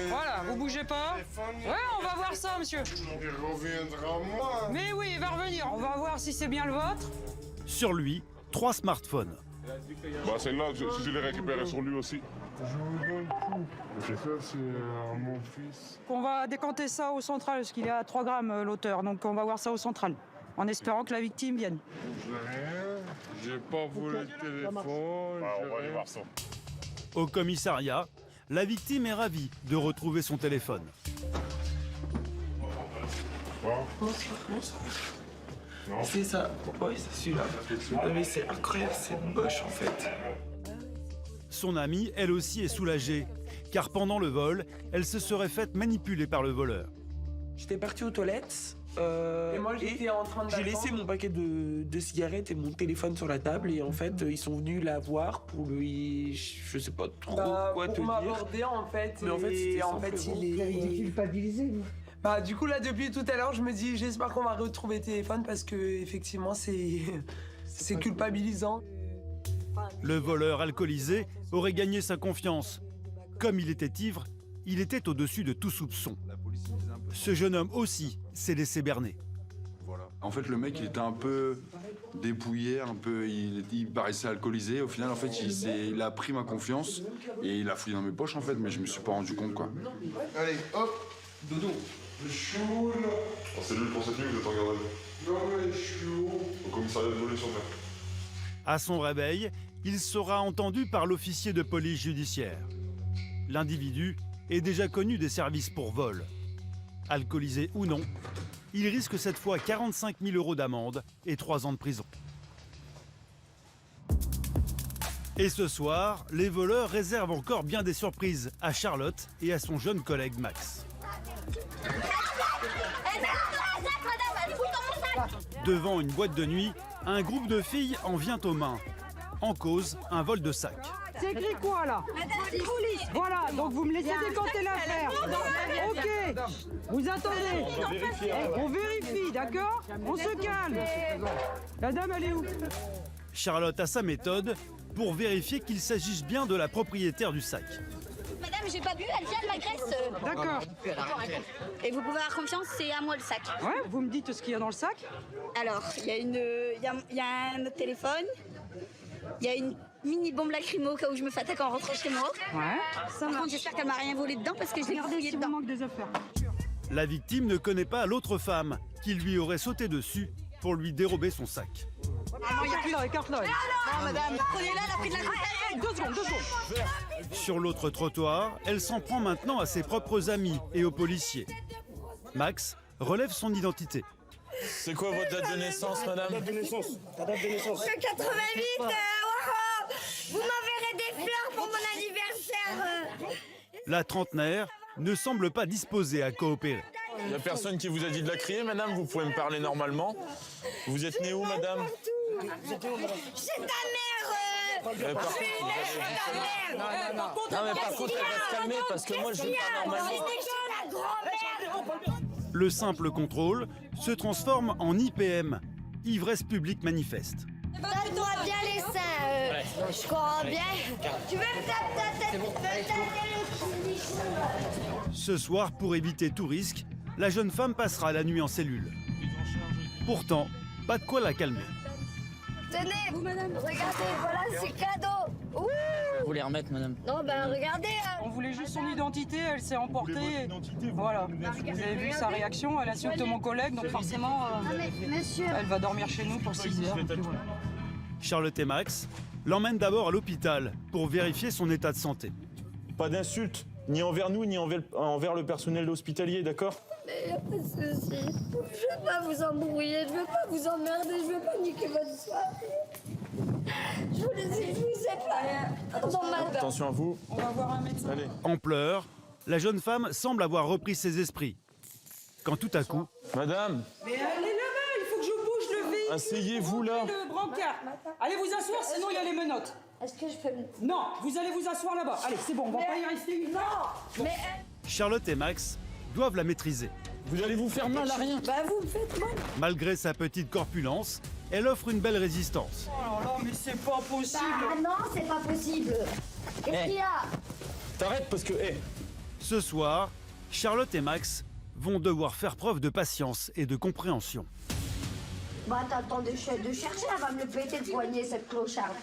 Voilà, vous bougez pas. Ouais, on va voir ça, monsieur. Il reviendra moi. Mais oui, il va revenir. On va voir si c'est bien le vôtre. Sur lui, 3 smartphones. Bah celle-là, je l'ai récupérée sur lui aussi. Je vous donne tout. Ça, c'est à mon fils. On va décanter ça au central, parce qu'il est à 3 grammes, l'auteur. Donc on va voir ça au central, en espérant que la victime vienne. J'ai pas volé le téléphone. On va aller voir ça. Au commissariat, la victime est ravie de retrouver son téléphone. C'est ça. Oui, c'est celui-là. Mais c'est incroyable, c'est moche en fait. Son amie, elle aussi, est soulagée, car pendant le vol, elle se serait faite manipuler par le voleur. J'étais parti aux toilettes. Et moi, j'étais en train de. J'ai laissé mon paquet de cigarettes et mon téléphone sur la table et en fait, ils sont venus la voir pour lui. Je sais pas trop quoi te dire. Pour m'aborder en fait. Mais en fait, c'était en fait, il est culpabilisé. Bah du coup là depuis tout à l'heure je me dis j'espère qu'on va retrouver le téléphone parce que effectivement c'est culpabilisant. Le voleur alcoolisé aurait gagné sa confiance. Comme il était ivre, il était au-dessus de tout soupçon. Ce jeune homme aussi s'est laissé berner. Voilà. En fait le mec il était un peu dépouillé, il paraissait alcoolisé. Au final en fait il a pris ma confiance et il a fouillé dans mes poches en fait mais je me suis pas rendu compte quoi. Allez hop, dodo. Je suis où là? C'est lui pour cette nuit, vous êtes en garde à vue. Non mais je suis où? Au commissariat de Volée-sur-Mer. À son réveil, il sera entendu par l'officier de police judiciaire. L'individu est déjà connu des services pour vol. Alcoolisé ou non, il risque cette fois 45 000 € d'amende et 3 ans de prison. Et ce soir, les voleurs réservent encore bien des surprises à Charlotte et à son jeune collègue Max. Devant une boîte de nuit, un groupe de filles en vient aux mains. En cause, un vol de sac. C'est écrit quoi là? Voilà, donc vous me laissez décanter l'affaire. Ok, vous attendez. On vérifie, d'accord? On se calme. La dame, elle est où? Charlotte a sa méthode pour vérifier qu'il s'agisse bien de la propriétaire du sac. Madame, j'ai pas bu, elle vient de m'agresse. D'accord. Et vous pouvez avoir confiance, c'est à moi le sac. Ouais, vous me dites ce qu'il y a dans le sac? Alors, il y a un autre téléphone, il y a une mini bombe lacrymo au cas où je me fais attaquer en rentrant chez moi. Ouais. Par contre, j'espère qu'elle m'a rien volé dedans parce que je l'ai fouillé dedans. Manque des affaires. La victime ne connaît pas l'autre femme qui lui aurait sauté dessus pour lui dérober son sac. Ah non, écarte-la. Non, madame, prenez-la, elle a pris de la coupe. 2 secondes. Sur l'autre trottoir, elle s'en prend maintenant à ses propres amis et aux policiers. Max relève son identité. C'est quoi votre date de naissance, madame? Ta date de naissance. 88, vous m'enverrez des fleurs pour mon anniversaire. La trentenaire ne semble pas disposée à coopérer. Il n'y a personne qui vous a dit de la crier, madame? Vous pouvez me parler normalement. Vous êtes née où, madame? C'est ta mère. Par contre, elle va se calmer parce que moi, je vis pas normalement. Le simple contrôle se transforme en IPM, ivresse publique manifeste. Tape-toi bien les seins, je crois bien. Tu veux me taper ta tête? Ce soir, pour éviter tout risque, la jeune femme passera la nuit en cellule. Pourtant, pas de quoi la calmer. Tenez, vous madame, regardez, voilà, c'est cadeau. Ouh, Vous les remettre, madame. Non, bah regardez. On voulait juste son identité, elle s'est emportée. Voilà. Vous avez vu sa réaction, elle insulte mon collègue, donc forcément, Monsieur. elle va dormir chez nous pour 6 heures. Charlotte et Max l'emmènent d'abord à l'hôpital pour vérifier son état de santé. Pas d'insultes, ni envers nous, ni envers le personnel hospitalier, d'accord? Mais y a pas de souci. Je veux pas vous embrouiller, je veux pas vous emmerder, je veux pas niquer votre soirée. Je vous ai pas. Dans ma... Attention à vous. On va voir un médecin. Allez. En pleurs, la jeune femme semble avoir repris ses esprits. Quand tout à coup, Madame, Mais allez là-bas, il faut que je bouge le véhicule. asseyez-vous là. Le brancard. Allez vous asseoir, sinon il y a les menottes. Est-ce que je peux me... Non, vous allez vous asseoir là-bas. Allez, c'est bon, on va pas y rester une heure. Non. Mais... Charlotte et Max doivent la maîtriser. Vous allez vous faire mal à rien. Bah vous me faites mal. Malgré sa petite corpulence, elle offre une belle résistance. Oh là là, mais c'est pas possible. Bah non, c'est pas possible. Qu'est-ce qu'il y a? T'arrêtes parce que, Ce soir, Charlotte et Max vont devoir faire preuve de patience et de compréhension. Bah t'attends de chercher, elle va me le péter de poignet, cette clocharde.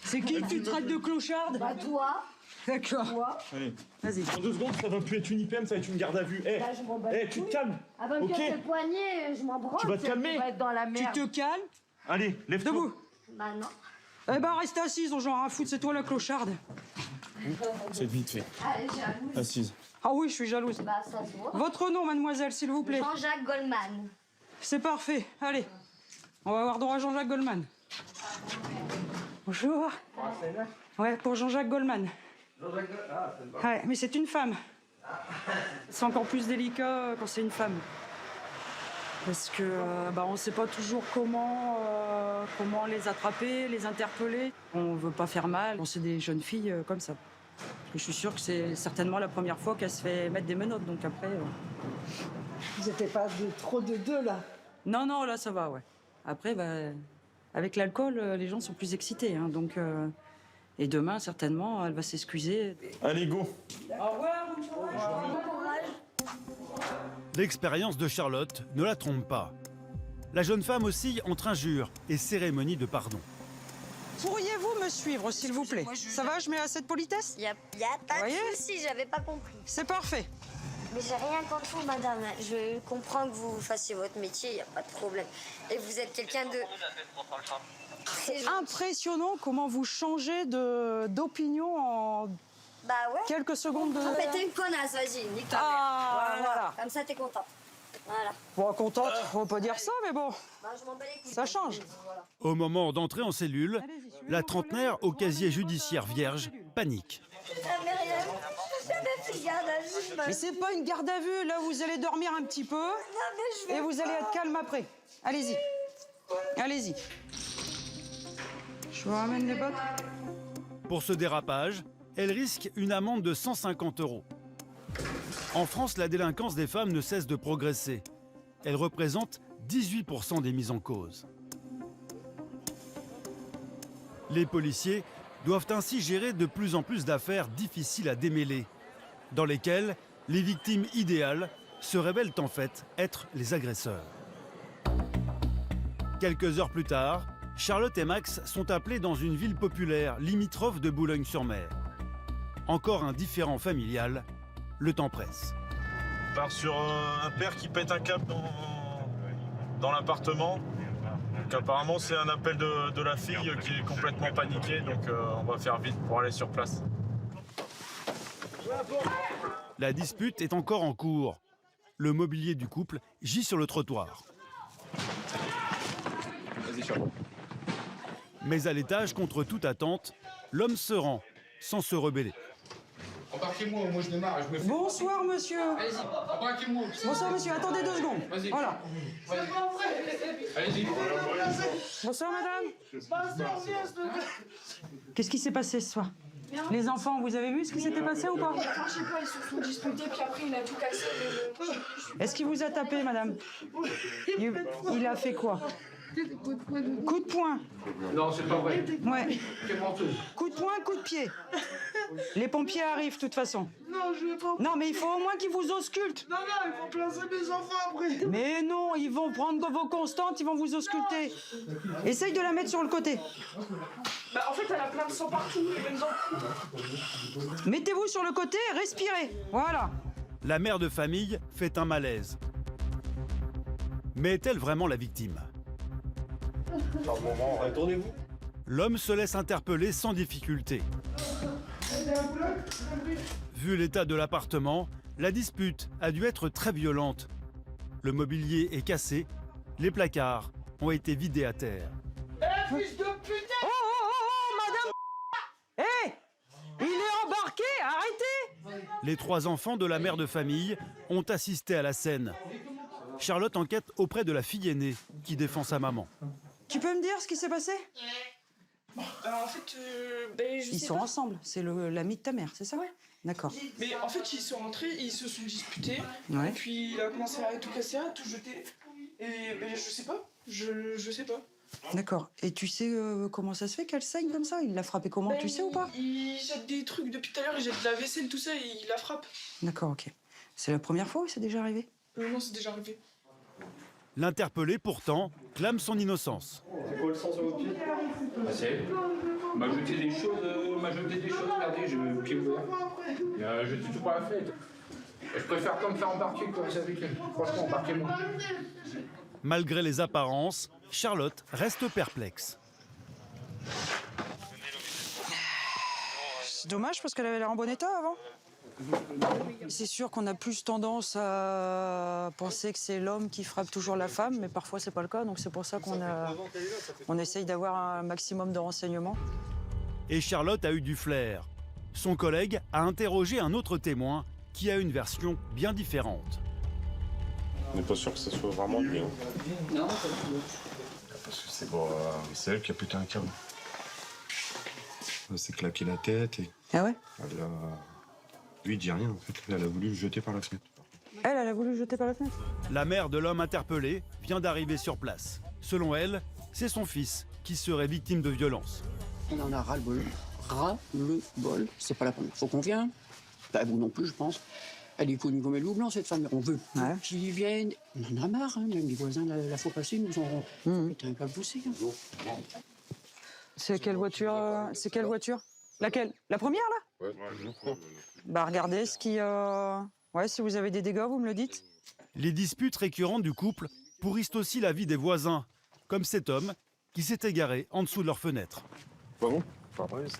C'est qui que tu traites de clocharde? Bah toi. D'accord. Toi. Allez. Vas-y. En 2 secondes, ça va plus être une IPM, ça va être une garde à vue. Bah, je m'en bats les tu te couilles. calmes. Elle va me Ok. casser le poignet, je m'en branle. Tu vas te elle calmer. va être dans la Tu merde. te calmes. Allez, lève-toi. Debout. Bah non. Eh ben reste assise, on j'en ai rien à foutre, c'est toi la clocharde. C'est vite fait. Allez, jalouse. Assise. Ah oui, je suis jalouse. Bah ça se voit. Votre nom, mademoiselle, s'il vous plaît. Jean-Jacques Goldman. C'est parfait. Allez, on va avoir droit à Jean-Jacques Goldman. Bonjour. Ouais, pour Jean-Jacques Goldman. Ouais, mais c'est une femme. C'est encore plus délicat quand c'est une femme. Parce que on ne sait pas toujours comment les attraper, les interpeller. On veut pas faire mal. On c'est des jeunes filles comme ça. Je suis sûre que c'est certainement la première fois qu'elle se fait mettre des menottes. Donc après. Vous n'étiez pas trop de deux, là? Non, non, là ça va, ouais. Après, avec l'alcool, les gens sont plus excités, hein, donc. Et demain, certainement, elle va s'excuser. Allez, go. Au revoir, bonjour. L'expérience de Charlotte ne la trompe pas. La jeune femme oscille entre injures et cérémonie de pardon. Pourriez-vous me suivre, s'il vous plaît? Ça va, je mets assez de politesse? Y a pas de souci, j'avais pas compris. C'est parfait. Mais j'ai rien contre vous, madame. Je comprends que vous fassiez votre métier, y a pas de problème. Et vous êtes quelqu'un de... C'est impressionnant comment vous changez d'opinion en Bah ouais. quelques secondes de... En fait, t'es une connasse, vas-y, nique ta Ah, mère. voilà. Comme ça, t'es content. Voilà. Bon, contente, on va pas dire ça, mais bon, Bah, je m'en bats les couilles. ça change. Voilà. Au moment d'entrer en cellule, la trentenaire au casier judiciaire vierge panique. Mais rien, j'ai jamais fait garde à vue. Mais c'est pas une garde à vue, là vous allez dormir un petit peu et vous allez être calme après. Allez-y, allez-y. Je vous ramène les bottes. Pour ce dérapage, elle risque une amende de 150 €. En France, la délinquance des femmes ne cesse de progresser. Elle représente 18% des mises en cause. Les policiers doivent ainsi gérer de plus en plus d'affaires difficiles à démêler, dans lesquelles les victimes idéales se révèlent en fait être les agresseurs. Quelques heures plus tard, Charlotte et Max sont appelés dans une ville populaire limitrophe de Boulogne-sur-Mer. Encore un différend familial, le temps presse. On part sur un père qui pète un câble dans l'appartement. Donc apparemment c'est un appel de la fille qui est complètement paniquée, donc on va faire vite pour aller sur place. La dispute est encore en cours. Le mobilier du couple gît sur le trottoir. Mais à l'étage, contre toute attente, l'homme se rend, sans se rebeller. Embarquez-moi, moi je démarre, je me fais... Bonsoir monsieur. Allez-y, embarquez-moi. Bonsoir monsieur, attendez 2 secondes. Vas-y. Voilà. Allez-y. Bonsoir madame. Qu'est-ce qui s'est passé ce soir? Les enfants, vous avez vu ce qui s'était passé ou pas? Enfin, je sais pas, ils se sont disputés, puis après il a tout cassé. Est-ce qu'il vous a tapé madame? Il a fait quoi? Coup de poing. Non, c'est pas vrai. Ouais. Quelle menteuse. Coup de poing, coup de pied. Les pompiers arrivent de toute façon. Non, je vais pas. Non, mais il faut au moins qu'ils vous auscultent. Non, non, ils vont placer mes enfants après. Mais non, ils vont prendre vos constantes, ils vont vous ausculter. Essaye de la mettre sur le côté. Bah, en fait, elle a plein de sang partout, et même dans le cou. Mettez-vous sur le côté et respirez. Voilà. La mère de famille fait un malaise. Mais est-elle vraiment la victime? Par moment, retournez-vous. L'homme se laisse interpeller sans difficulté. Vu l'état de l'appartement, la dispute a dû être très violente. Le mobilier est cassé, les placards ont été vidés à terre. Eh, fils de putain! Oh, madame! Hé! Il est embarqué, arrêtez! Les 3 enfants de la mère de famille ont assisté à la scène. Charlotte enquête auprès de la fille aînée qui défend sa maman. Tu peux me dire ce qui s'est passé? Alors en fait, ben, je Ils sais sont pas. ensemble, c'est l'ami de ta mère, c'est ça? Ouais. D'accord. Mais en fait, ils sont rentrés, ils se sont disputés. Ouais. Et puis il a commencé à tout casser, à tout jeter. Et ben, je sais pas. Je sais pas. D'accord. Et tu sais comment ça se fait qu'elle saigne comme ça? Il l'a frappé comment? Ben, Tu sais ou pas? Il jette des trucs depuis tout à l'heure, il jette de la vaisselle, tout ça, et il la frappe. D'accord, ok. C'est la première fois ou c'est déjà arrivé? Non, c'est déjà arrivé. L'interpellé, pourtant, clame son innocence. C'est quoi le sang sur vos pieds? C'est. M'a jeté des choses, regardez, j'ai le pied ouvert. Je suis tout par la fenêtre. Je préfère pas me faire embarquer que rester avec elle. Franchement, embarquez-moi. Malgré les apparences, Charlotte reste perplexe. C'est dommage parce qu'elle avait l'air en bon état avant. C'est sûr qu'on a plus tendance à penser que c'est l'homme qui frappe toujours la femme, mais parfois c'est pas le cas, donc c'est pour ça qu'on essaye d'avoir un maximum de renseignements. Et Charlotte a eu du flair. Son collègue a interrogé un autre témoin qui a une version bien différente. On n'est pas sûr que ce soit vraiment lui. Hein. Non, Parce que c'est elle qui a pété un câble. Elle s'est claqué la tête et. Ah ouais? Lui, il dit rien en fait. Elle a voulu le jeter par la fenêtre. Elle a voulu le jeter par la fenêtre? La mère de l'homme interpellé vient d'arriver sur place. Selon elle, c'est son fils qui serait victime de violences. On en a ras-le-bol. Ras-le-bol. C'est pas la première fois qu'on vient. Bah, vous non plus, je pense. Elle est connue comme elle loup blanc, cette femme. On veut plus qu'ils viennent. On en a marre, hein. Même les voisins, la fois passée, nous ont pété un câble poussé. Hein. C'est quelle voiture? C'est quelle voiture? Laquelle? La première, là? Ouais. Bah, regardez ce qui... Ouais, si vous avez des dégâts, vous me le dites. Les disputes récurrentes du couple pourrissent aussi la vie des voisins, comme cet homme qui s'est égaré en dessous de leur fenêtre. Pardon? Fabrice.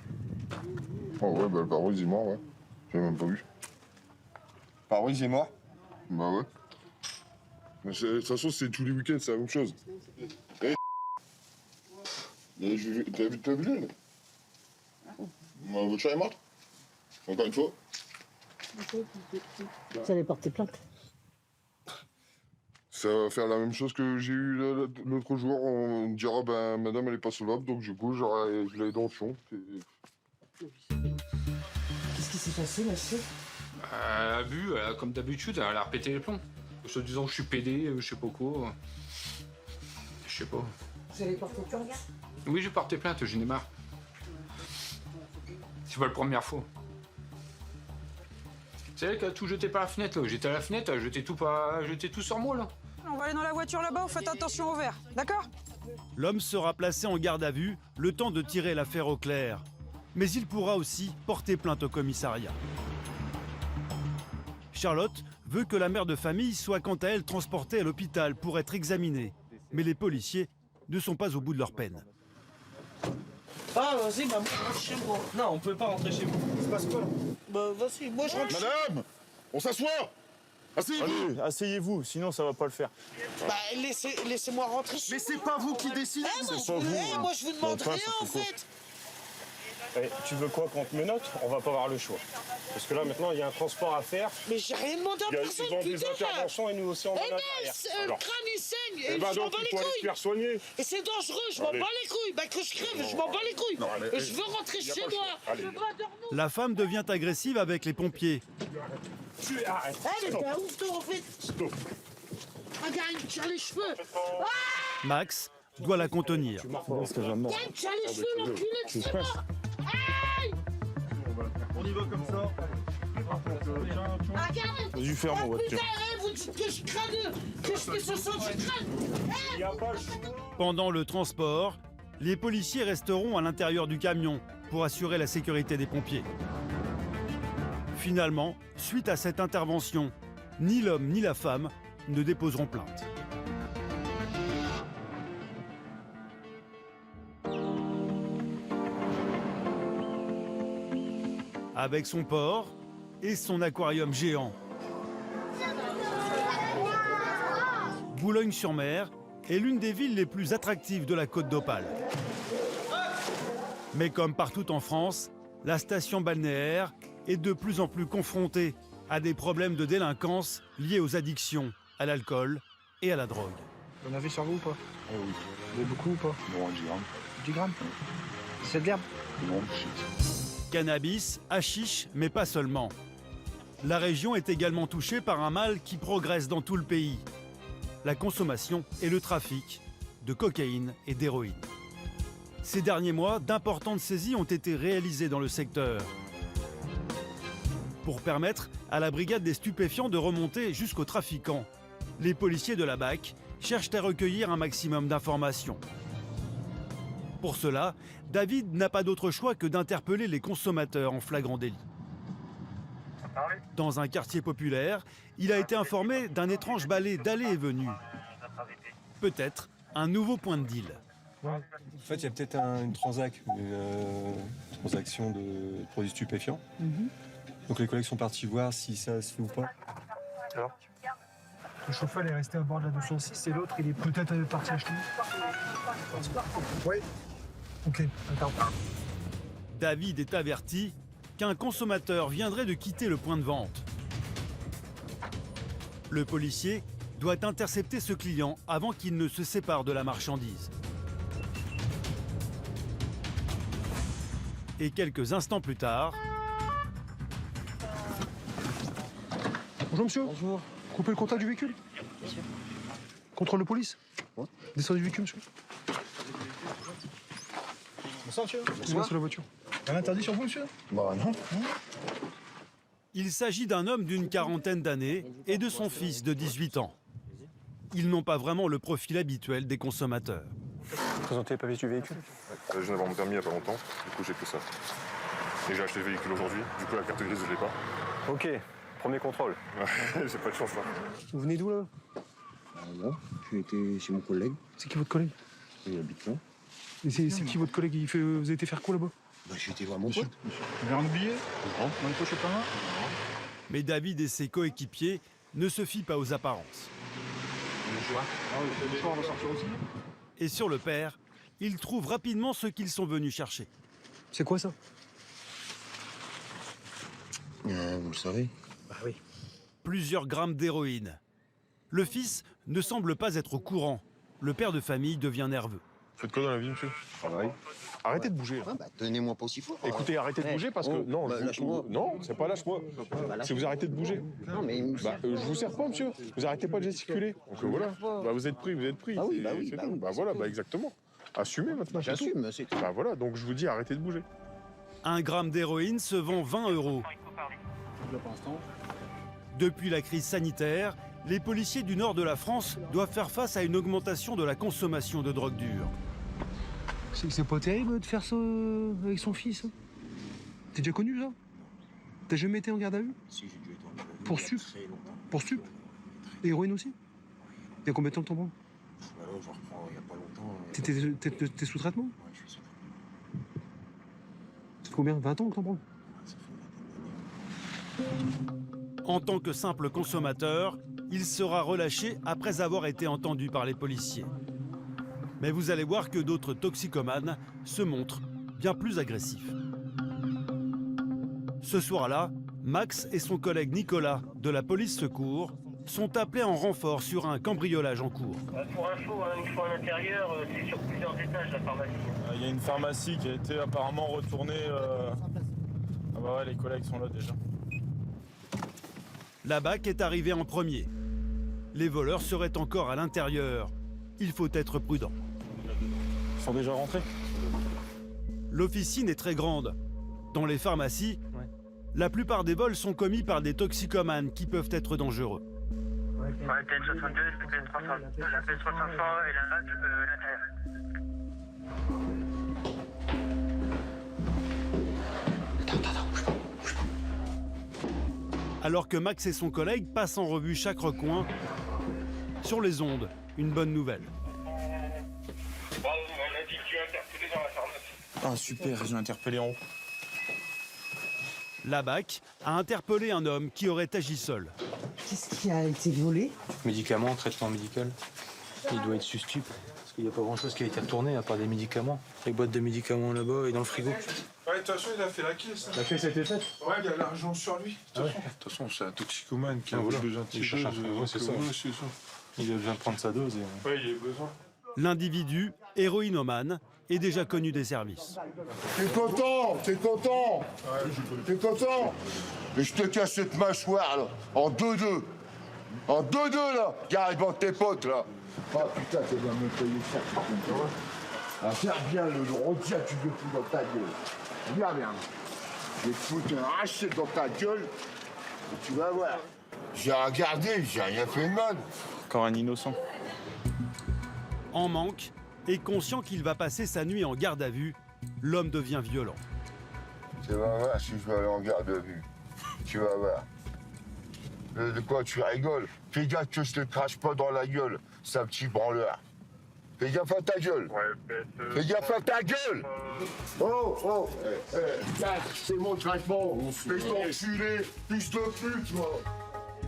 Oh ouais, bah le Fabrice il est mort, ouais. J'ai même pas vu. Fabrice est mort? Bah ouais. Mais de toute façon, c'est tous les week-ends, c'est la même chose. Hey, t'as vu là? Ma voiture est morte? Encore une fois? Vous allez porter plainte. Ça va faire la même chose que j'ai eu l'autre jour. On dira, ben, madame, elle est pas solvable, donc du coup, je l'ai dans le fion. Qu'est-ce qui s'est passé, monsieur? Elle a bu, comme d'habitude, elle a repété les plombs. Se disant que je suis pédé, je sais pas quoi. Je sais pas. Vous allez porter plainte? Oui, j'ai porté plainte, j'en ai marre. C'est pas la première fois. C'est elle qui a tout jeté par la fenêtre, là. J'étais à la fenêtre, elle a jeté tout sur moi, là. On va aller dans la voiture là-bas, vous faites attention au verre, d'accord? L'homme sera placé en garde à vue, le temps de tirer l'affaire au clair. Mais il pourra aussi porter plainte au commissariat. Charlotte veut que la mère de famille soit quant à elle transportée à l'hôpital pour être examinée. Mais les policiers ne sont pas au bout de leur peine. Ah, vas-y, maman, rentre chez moi. Non, on peut pas rentrer chez vous. Il se passe quoi là? Bah, vas-y, moi je rentre. Madame! On s'assoit! Asseyez-vous! Allez, asseyez-vous, sinon ça va pas le faire. Bah, laissez-moi rentrer. Mais c'est pas vous qui décidez. Moi, je vous demande rien, en fait. Eh, tu veux quoi qu'on te menote? On va pas avoir le choix. Parce que là, maintenant, il y a un transport à faire. Mais j'ai rien demandé à personne, Ils ont des putain. interventions et nous aussi, on en a derrière. Le crâne, il saigne. Eh Et ben je m'en donc, bats il les faut aller te couilles. faire soigner. Et c'est dangereux, je m'en Allez. bats les couilles. Bah, que je crève, je m'en bats les couilles. Non, allez, Et je veux rentrer y a chez pas le moi. choix. Allez. Je veux pas dormir. La femme devient agressive avec les pompiers. Tu arrête. Eh, mais t'es un ouf, toi, en fait. Stop. Regarde, il me tire les cheveux. Ah Max doit la contenir. Tiens, tu as les cheveux, l'enculé, c'est mort. Aïe! On y va comme ça. Vas-y, ferme, on va te putain, vous dites que je crade, que je fais ce son, je crade. Pendant le transport, les policiers resteront à l'intérieur du camion pour assurer la sécurité des pompiers. Finalement, suite à cette intervention, ni l'homme ni la femme ne déposeront plainte. Avec son port et son aquarium géant, Boulogne-sur-Mer est l'une des villes les plus attractives de la Côte d'Opale. Mais comme partout en France, la station balnéaire est de plus en plus confrontée à des problèmes de délinquance liés aux addictions à l'alcool et à la drogue. Vous en avez sur vous ou pas? Oui. Vous avez beaucoup ou pas? Non, 10 grammes. 10 grammes? C'est de l'herbe? Non, shit. Cannabis, hashish, mais pas seulement. La région est également touchée par un mal qui progresse dans tout le pays. La consommation et le trafic de cocaïne et d'héroïne. Ces derniers mois, d'importantes saisies ont été réalisées dans le secteur pour permettre à la brigade des stupéfiants de remonter jusqu'aux trafiquants. Les policiers de la BAC cherchent à recueillir un maximum d'informations. Pour cela, David n'a pas d'autre choix que d'interpeller les consommateurs en flagrant délit. Dans un quartier populaire, il a été informé d'un étrange balai d'allées et venues. Peut-être un nouveau point de deal. En fait, il y a peut-être une transaction de produits stupéfiants. Donc les collègues sont partis voir si ça se fait ou pas. Alors le chauffeur est resté à bord de la 206 et l'autre il est peut-être parti acheter. Oui. Ok, attends. David est averti qu'un consommateur viendrait de quitter le point de vente. Le policier doit intercepter ce client avant qu'il ne se sépare de la marchandise. Et quelques instants plus tard... Bonjour monsieur. Bonjour. Coupez le contact du véhicule. Bien sûr. Contrôle de police. Descendez du véhicule, monsieur. Bonsoir, monsieur. Bonsoir. Sur la voiture. Un interdit sur vous, monsieur? Bah non. Il s'agit d'un homme d'une quarantaine d'années et de son fils de 18 ans. Ils n'ont pas vraiment le profil habituel des consommateurs. Présentez les papiers du véhicule. Je viens d'avoir mon permis il n'y a pas longtemps, du coup j'ai fait ça. Et j'ai acheté le véhicule aujourd'hui, du coup la carte grise je l'ai pas. Ok, premier contrôle. J'ai pas de chance là. Vous venez d'où là? Là, j'ai été chez mon collègue. C'est qui votre collègue? Il habite là. Et c'est qui votre collègue? Vous avez été faire quoi là-bas? Bah, j'ai été voir mon pote. Vous avez un billet? Non. Dans les poches à pas? Mais David et ses coéquipiers ne se fient pas aux apparences. Et sur le père, ils trouvent rapidement ce qu'ils sont venus chercher. C'est quoi ça? Vous le savez. Bah oui. Plusieurs grammes d'héroïne. Le fils ne semble pas être au courant. Le père de famille devient nerveux. Faites quoi dans la vie, monsieur? Travail. Arrêtez de bouger. Ah bah, tenez-moi pas aussi fort. Écoutez, arrêtez de bouger parce que... Non, lâche-moi. Non, c'est pas lâche-moi. C'est vous arrêtez de bouger. Non, mais... je vous sers pas, monsieur. Vous arrêtez pas de gesticuler. Donc voilà. Bah, vous êtes pris, vous êtes pris. Ah oui, bah oui. C'est tout. Bah voilà, bah exactement. Assumez maintenant. J'assume, c'est tout. Bah voilà, donc je vous dis arrêtez de bouger. 1 gramme d'héroïne se vend 20 €. Depuis la crise sanitaire, les policiers du nord de la France doivent faire face à une augmentation de la consommation de drogue dure. C'est pas terrible de faire ça avec son fils. T'es déjà connu ça? T'as jamais été en garde à vue? Si, j'ai dû être en garde à vue. Pour stup? Pour stup? Et héroïne aussi? Il y a combien de temps que t'en prends? Bah là, j'en reprends il y a pas longtemps. T'es sous traitement? Ouais, je suis sous traitement. Ça fait combien? 20 ans que t'en prends? Ça fait une vingtaine d'années. En tant que simple consommateur, il sera relâché après avoir été entendu par les policiers. Mais vous allez voir que d'autres toxicomanes se montrent bien plus agressifs. Ce soir-là, Max et son collègue Nicolas de la police secours sont appelés en renfort sur un cambriolage en cours. Pour info, une fois à l'intérieur, c'est sur plusieurs étages la pharmacie. Il y a une pharmacie qui a été apparemment retournée. Ah bah ouais, les collègues sont là déjà. La BAC est arrivée en premier. Les voleurs seraient encore à l'intérieur. Il faut être prudent. Ils sont déjà rentrés. L'officine est très grande. Dans les pharmacies, la plupart des vols sont commis par des toxicomanes qui peuvent être dangereux. Ouais, TN62, la P300 et la l'intérieur. Alors que Max et son collègue passent en revue chaque recoin, sur les ondes, une bonne nouvelle. Ah super, ils ont interpellé en haut. La BAC a interpellé un homme qui aurait agi seul. Qu'est-ce qui a été volé? Médicaments, traitement médical. Il doit être sous stup. Parce qu'il n'y a pas grand-chose qui a été retourné à part des médicaments. Les boîtes de médicaments là-bas et dans le frigo. Ouais, de toute façon, il a fait la caisse. La caisse a été faite? Ouais, il y a l'argent sur lui. De toute façon, c'est un toxicomane qui a besoin de cherche c'est ça. Il a besoin de prendre sa dose. Ouais, il a besoin. L'individu, héroïnomane, est déjà connu des services. T'es content? T'es content? T'es content? Mais je te casse cette mâchoire, là, en 2-2. En 2-2, là. Garde devant tes potes, là. Oh putain, tu vas me payer ça, tu comprends? Ah, faire bien le rôtia, tu veux foutre dans ta gueule. Bien, bien. Je vais te foutre un rachet dans ta gueule, et tu vas voir. J'ai regardé, j'ai rien fait de mal. Encore un innocent. En manque, et conscient qu'il va passer sa nuit en garde à vue, l'homme devient violent. Tu vas voir si je vais aller en garde à vue. Tu vas voir. De quoi tu rigoles? Fais gaffe que je te crache pas dans la gueule, c'est un petit branleur. Fais gaffe à ta gueule. Fais gaffe à ta gueule. Oh, c'est mon traitement. Fais t'enculer, fils de pute, moi.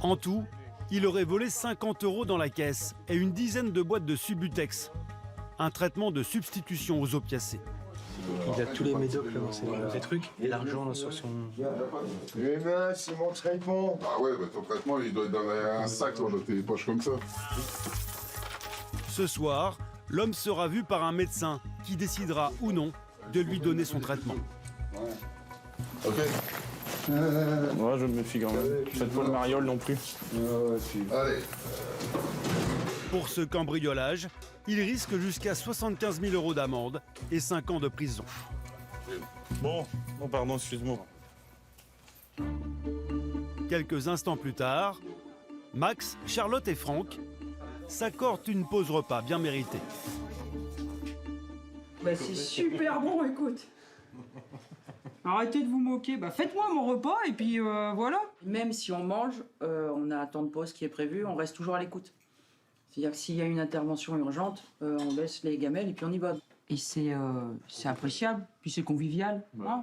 En tout, il aurait volé 50 € dans la caisse et une dizaine de boîtes de Subutex, un traitement de substitution aux opiacés. Il a tous les médocs là, ces trucs, et l'argent là sur son... Eh ben, c'est mon traitement. Ah ouais, bah ton traitement, il doit être dans un sac, dans tes poches comme ça. Ce soir, l'homme sera vu par un médecin qui décidera ou non de lui donner son traitement. Ok. Ouais, je me méfie quand même. Faites pas le mariole non plus. Allez. Pour ce cambriolage, il risque jusqu'à 75 000 € d'amende et 5 ans de prison. Bon, pardon, excuse-moi. Quelques instants plus tard, Max, Charlotte et Franck s'accordent une pause repas bien méritée. Bah, c'est super bon, écoute. Arrêtez de vous moquer. Bah, faites-moi mon repas et puis voilà. Même si on mange, on a un temps de pause qui est prévu, on reste toujours à l'écoute. C'est-à-dire que s'il y a une intervention urgente, on baisse les gamelles et puis on y va. Et c'est appréciable, puis c'est convivial. Hein.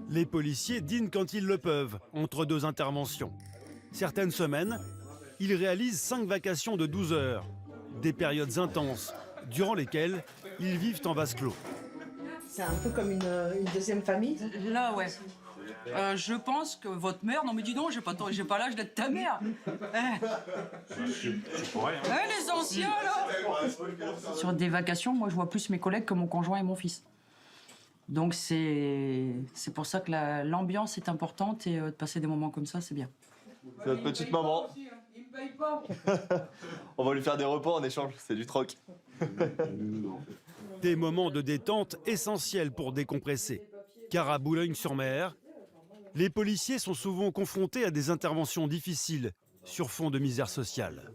Les policiers dînent quand ils le peuvent, entre deux interventions. Certaines semaines, ils réalisent 5 vacations de 12 heures, des périodes intenses, durant lesquelles ils vivent en vase clos. C'est un peu comme une deuxième famille? Là, ouais. Je pense que votre mère... Non mais dis donc, j'ai pas l'âge d'être ta mère. Les anciens, là. Sur des vacations, moi, je vois plus mes collègues que mon conjoint et mon fils. Donc c'est pour ça que l'ambiance est importante et de passer des moments comme ça, c'est bien. C'est notre petite maman. On va lui faire des repas en échange, c'est du troc. Des moments de détente essentiels pour décompresser. Car à Boulogne-sur-Mer, les policiers sont souvent confrontés à des interventions difficiles sur fond de misère sociale.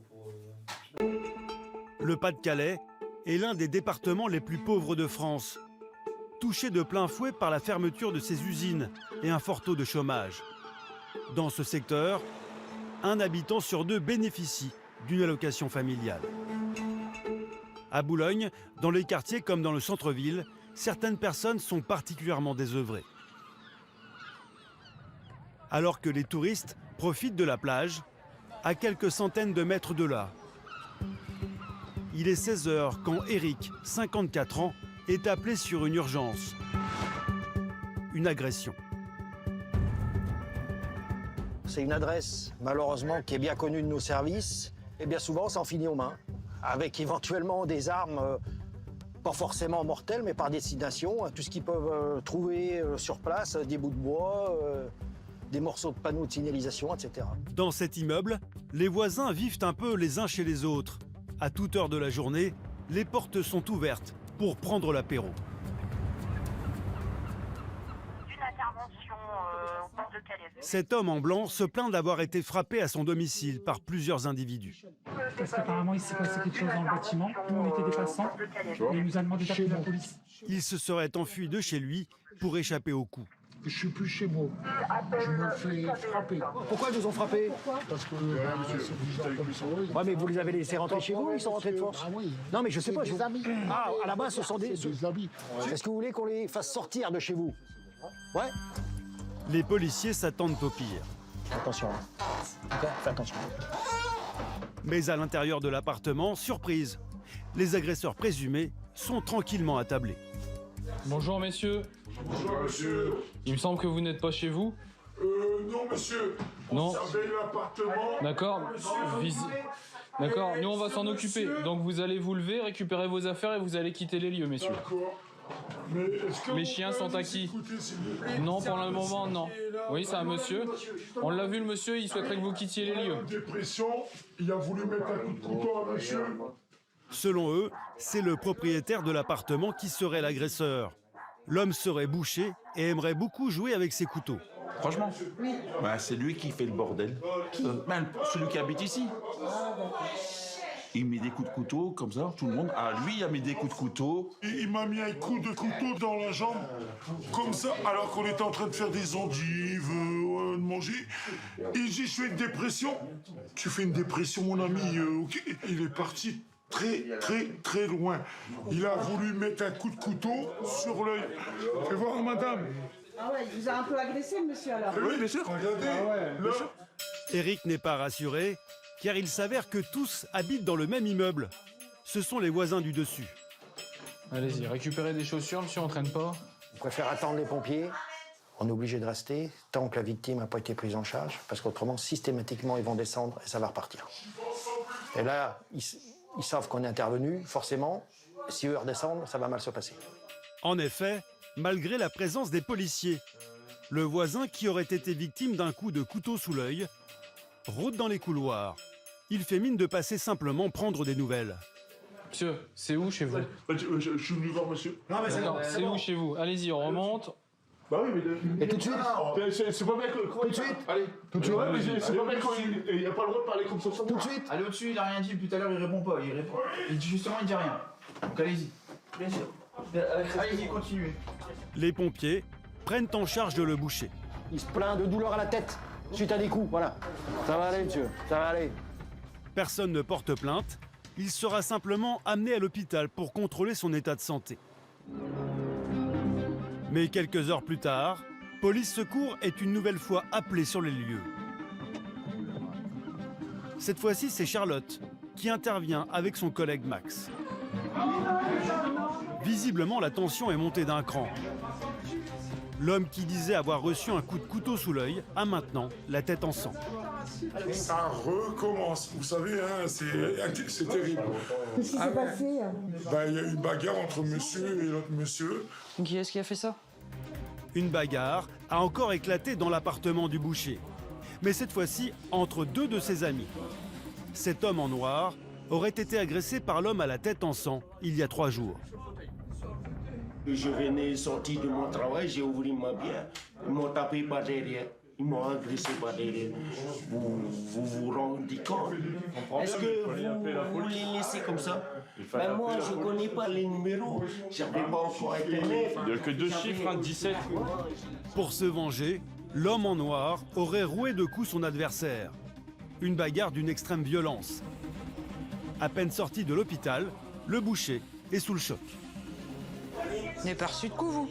Le Pas-de-Calais est l'un des départements les plus pauvres de France, touché de plein fouet par la fermeture de ses usines et un fort taux de chômage. Dans ce secteur, 1 habitant sur 2 bénéficie d'une allocation familiale. À Boulogne, dans les quartiers comme dans le centre-ville, certaines personnes sont particulièrement désœuvrées. Alors que les touristes profitent de la plage, à quelques centaines de mètres de là. Il est 16 h quand Eric, 54 ans, est appelé sur une urgence. Une agression. C'est une adresse, malheureusement, qui est bien connue de nos services. Et bien souvent, ça en finit aux mains, avec éventuellement des armes, pas forcément mortelles, mais par destination, tout ce qu'ils peuvent trouver sur place, des bouts de bois, des morceaux de panneaux de signalisation, etc. Dans cet immeuble, les voisins vivent un peu les uns chez les autres. À toute heure de la journée, les portes sont ouvertes pour prendre l'apéro. Une intervention au port de Calais. Cet homme en blanc se plaint d'avoir été frappé à son domicile par plusieurs individus. Parce qu'apparemment, il s'est passé quelque chose dans le bâtiment. Nous, on était des passants. Et il nous a demandé d'appeler la police. Il se serait enfui de chez lui pour échapper aux coups. Je suis plus chez moi. Je me fais frapper. Pourquoi ils vous ont frappé? Parce que... Ouais, mais vous les avez laissés rentrer chez vous ou ils sont rentrés de force? Ah oui. Non, mais je sais pas. Des amis. Ah, à la base, ce sont des amis. Est-ce que vous voulez qu'on les fasse sortir de chez vous? Ouais. Les policiers s'attendent au pire. Attention. Ok, fais attention. Mais à l'intérieur de l'appartement, surprise, les agresseurs présumés sont tranquillement attablés. Bonjour messieurs. Bonjour monsieur. Il me semble que vous n'êtes pas chez vous. Non monsieur. Non. On surveille l'appartement. D'accord. D'accord, nous on va s'en occuper. Monsieur. Donc vous allez vous lever, récupérer vos affaires et vous allez quitter les lieux, messieurs. D'accord. Mais est-ce que Les vous chiens pouvez sont nous à qui? écouter, s'il vous plaît? Non, pour le moment, non. Oui, c'est un monsieur. On l'a vu, le monsieur, il souhaiterait que vous quittiez les lieux. Dépression, il a voulu mettre un coup de couteau à monsieur. Selon eux, c'est le propriétaire de l'appartement qui serait l'agresseur. L'homme serait bouché et aimerait beaucoup jouer avec ses couteaux. Franchement, bah, c'est lui qui fait le bordel. Celui qui habite ici. Il met des coups de couteau, comme ça, tout le monde. Ah, lui, il a mis des coups de couteau. Il m'a mis un coup de couteau dans la jambe, comme ça, alors qu'on était en train de faire des endives, de manger. Et je suis une dépression. Tu fais une dépression, mon ami, ok. Il est parti très loin. Il a voulu mettre un coup de couteau sur l'œil. Fais voir, madame. Ah ouais, il vous a un peu agressé, monsieur, alors? Oui, bien sûr. Regardez, là. Eric n'est pas rassuré, car il s'avère que tous habitent dans le même immeuble. Ce sont les voisins du dessus. Allez-y, récupérez des chaussures, monsieur, entraîne pas. On préfère attendre les pompiers. On est obligé de rester tant que la victime n'a pas été prise en charge, parce qu'autrement, systématiquement, ils vont descendre et ça va repartir. Et là, ils savent qu'on est intervenu, forcément. Si eux redescendent, ça va mal se passer. En effet, malgré la présence des policiers, le voisin qui aurait été victime d'un coup de couteau sous l'œil rôde dans les couloirs. Il fait mine de passer simplement prendre des nouvelles. Monsieur, c'est où chez vous? Je suis venu voir monsieur. Non, mais c'est où chez vous? Allez-y, on remonte. Bah oui, mais... Et tout de suite? C'est pas bien que... Tout de suite? Allez, tout de suite. Ouais, mais c'est pas bien quand il a pas le droit de parler comme ça. Tout de suite? Allez au-dessus, il a rien dit depuis tout à l'heure, il répond pas. Il dit justement, il dit rien. Donc allez-y. Bien sûr. Allez-y, continuez. Les pompiers prennent en charge de le boucher. Il se plaint de douleur à la tête, suite à des coups, voilà. Ça va aller, monsieur, ça va aller. Personne ne porte plainte. Il sera simplement amené à l'hôpital pour contrôler son état de santé. Mais quelques heures plus tard, Police Secours est une nouvelle fois appelée sur les lieux. Cette fois-ci, c'est Charlotte qui intervient avec son collègue Max. Visiblement, la tension est montée d'un cran. L'homme qui disait avoir reçu un coup de couteau sous l'œil a maintenant la tête en sang. Ça recommence. Vous savez, hein, c'est terrible. Qu'est-ce qui s'est passé? Bah, il y a eu une bagarre entre monsieur et l'autre monsieur. Qui est-ce qui a fait ça? Une bagarre a encore éclaté dans l'appartement du boucher. Mais cette fois-ci, entre deux de ses amis. Cet homme en noir aurait été agressé par l'homme à la tête en sang il y a 3 jours. Je venais sortir de mon travail, j'ai ouvert ma bière. Ils m'ont tapé par derrière. Ils m'ont agressé par derrière. Vous rendez compte? Est-ce que vous les laissez comme ça? Ben moi, je ne connais pas les numéros. Je n'avais pas encore Internet. Il n'y a que 2 chiffres, hein, 17. Pour se venger, l'homme en noir aurait roué de coups son adversaire. Une bagarre d'une extrême violence. À peine sorti de l'hôpital, le boucher est sous le choc. Vous n'avez pas reçu de coups, vous?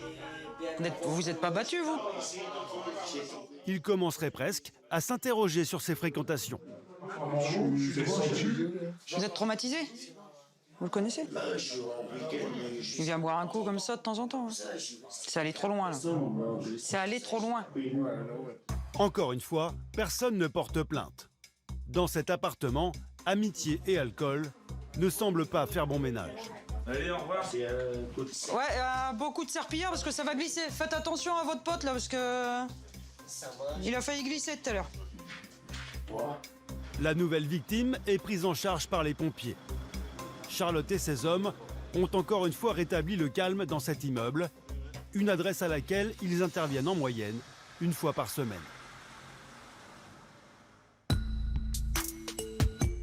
Vous n'êtes pas battu, vous? Il commencerait presque à s'interroger sur ses fréquentations. Vous êtes traumatisé? Vous le connaissez? Il vient boire un coup comme ça de temps en temps. Hein. C'est allé trop loin, là. C'est allé trop loin. Encore une fois, personne ne porte plainte. Dans cet appartement, amitié et alcool ne semblent pas faire bon ménage. Allez, au revoir. Ouais, beaucoup de serpillères parce que ça va glisser. Faites attention à votre pote là parce que il a failli glisser tout à l'heure. La nouvelle victime est prise en charge par les pompiers. Charlotte et ses hommes ont encore une fois rétabli le calme dans cet immeuble, une adresse à laquelle ils interviennent en moyenne une fois par semaine.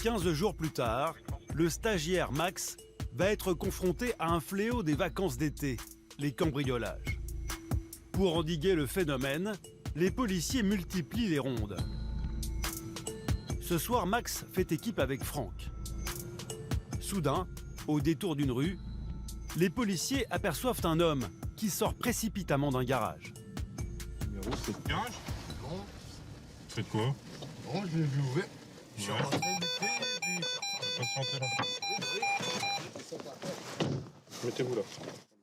15 jours plus tard, le stagiaire Max va être confronté à un fléau des vacances d'été, les cambriolages. Pour endiguer le phénomène, les policiers multiplient les rondes. Ce soir, Max fait équipe avec Franck. Soudain, au détour d'une rue, les policiers aperçoivent un homme qui sort précipitamment d'un garage. Numéro, c'est le garage. Bon. Faites quoi? Non, je l'ai vu ouvert. Je suis rentré patienter là. Mettez-vous là.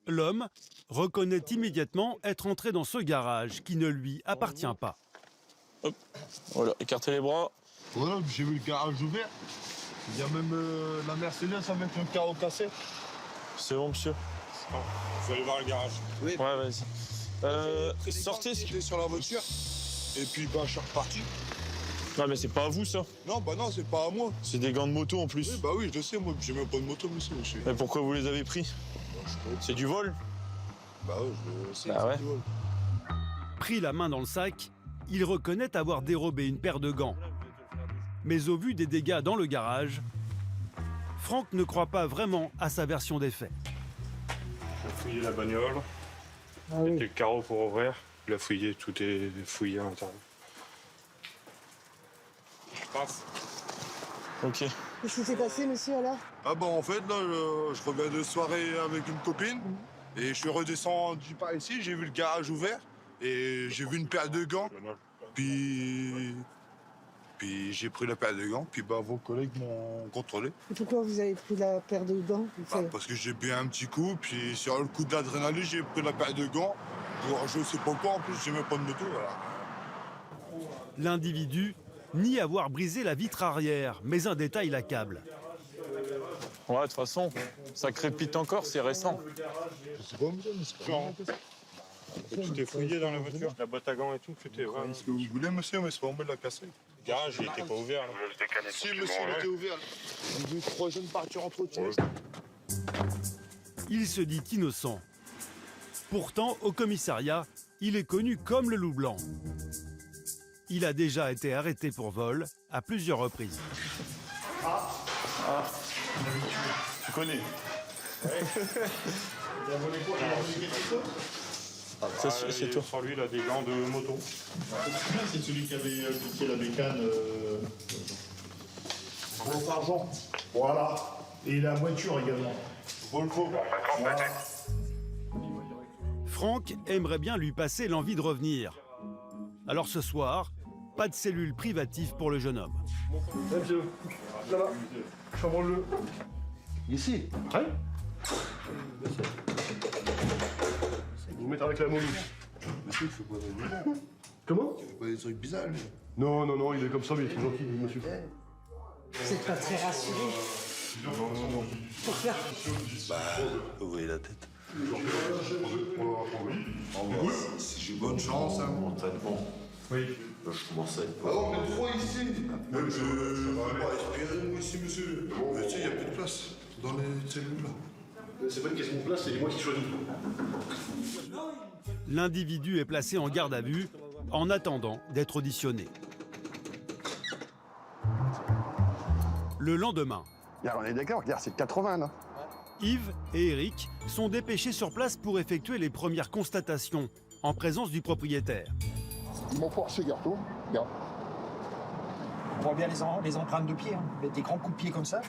L'homme reconnaît immédiatement être entré dans ce garage qui ne lui appartient pas. Hop, voilà, écartez les bras. Voilà, j'ai vu le garage ouvert. Il y a même la Mercedes avec le carreau cassé. C'est bon, monsieur. Vous allez voir le garage. Oui. Ouais, vas-y. Sortez. J'étais sur la voiture. Et puis, bah, je suis reparti. Non, mais c'est pas à vous, ça. Non, bah non, c'est pas à moi. C'est des gants de moto en plus. Oui, bah oui, je sais, moi, j'ai même pas de moto, monsieur. Mais pourquoi vous les avez pris? C'est du vol? Bah oui, c'est ouais. du vol. Pris la main dans le sac, il reconnaît avoir dérobé une paire de gants. Mais au vu des dégâts dans le garage, Franck ne croit pas vraiment à sa version des faits. Il a fouillé la bagnole. Il y a le carreau pour ouvrir. Il a fouillé, tout est fouillé à l'intérieur. Je passe. Ok. Qu'est-ce qui s'est passé, monsieur, alors? Ah bah en fait, là, je reviens de soirée avec une copine. Et je suis redescendu par ici, j'ai vu le garage ouvert. Et j'ai vu une paire de gants. Puis j'ai pris la paire de gants, puis bah, vos collègues m'ont contrôlé. Et pourquoi vous avez pris la paire de gants? Parce que j'ai bu un petit coup, puis sur le coup d'adrénaline, j'ai pris la paire de gants. Pour je sais pas quoi, en plus, j'ai même pas de moto. Voilà. L'individu nie avoir brisé la vitre arrière, mais un détail l'accable. Ouais, de toute façon, ça crépite encore, c'est récent. C'est pas monsieur, mais c'est pas Tout est fouillé dans la voiture. La boîte à gants et tout, tout est vrai. ce que vous voulez, monsieur, mais c'est pas moi de la casser. Le garage, il était pas ouvert. Là. Si, monsieur, il était ouvert. J'ai vu 3 jeunes partir entretenus. Il se dit innocent. Pourtant, au commissariat, il est connu comme le loup blanc. Il a déjà été arrêté pour vol à plusieurs reprises. Tu connais. C'est toi. Sur lui, il a des gants de moto. C'est celui qui avait piqué la bécane. Gros argent. Voilà. Et la voiture également. Volvo. Voilà. Franck aimerait bien lui passer l'envie de revenir. Alors ce soir, pas de cellule privative pour le jeune homme. Monsieur, ça va. Chambre-le. Ici. Ouais. Vous mettez avec la momie. Monsieur, il fait pas des bizarres. Comment? Il fait pas des trucs bizarres, lui. Non, non, non, il est comme ça, mais il est très gentil, monsieur. Vous n'êtes pas très rassuré? Non. Pour faire? Bah, vous voyez la tête. Si j'ai bonne chance, hein. Entraînement. Oui. Là, je commence à être Ah non, mais trop ici. Même je ne peux pas respirer, moi, ici, monsieur. Mais tu sais, il n'y a plus de place dans les cellules, là. C'est pas une question de place, c'est moi qui choisis. L'individu est placé en garde à vue en attendant d'être auditionné. Le lendemain, On est d'accord, regarde, c'est 80 là. Yves et Eric sont dépêchés sur place pour effectuer les premières constatations en présence du propriétaire. Ils m'ont forcé, garçon. Regarde. On voit bien les empreintes de pied, hein. Des grands coups de pied comme ça.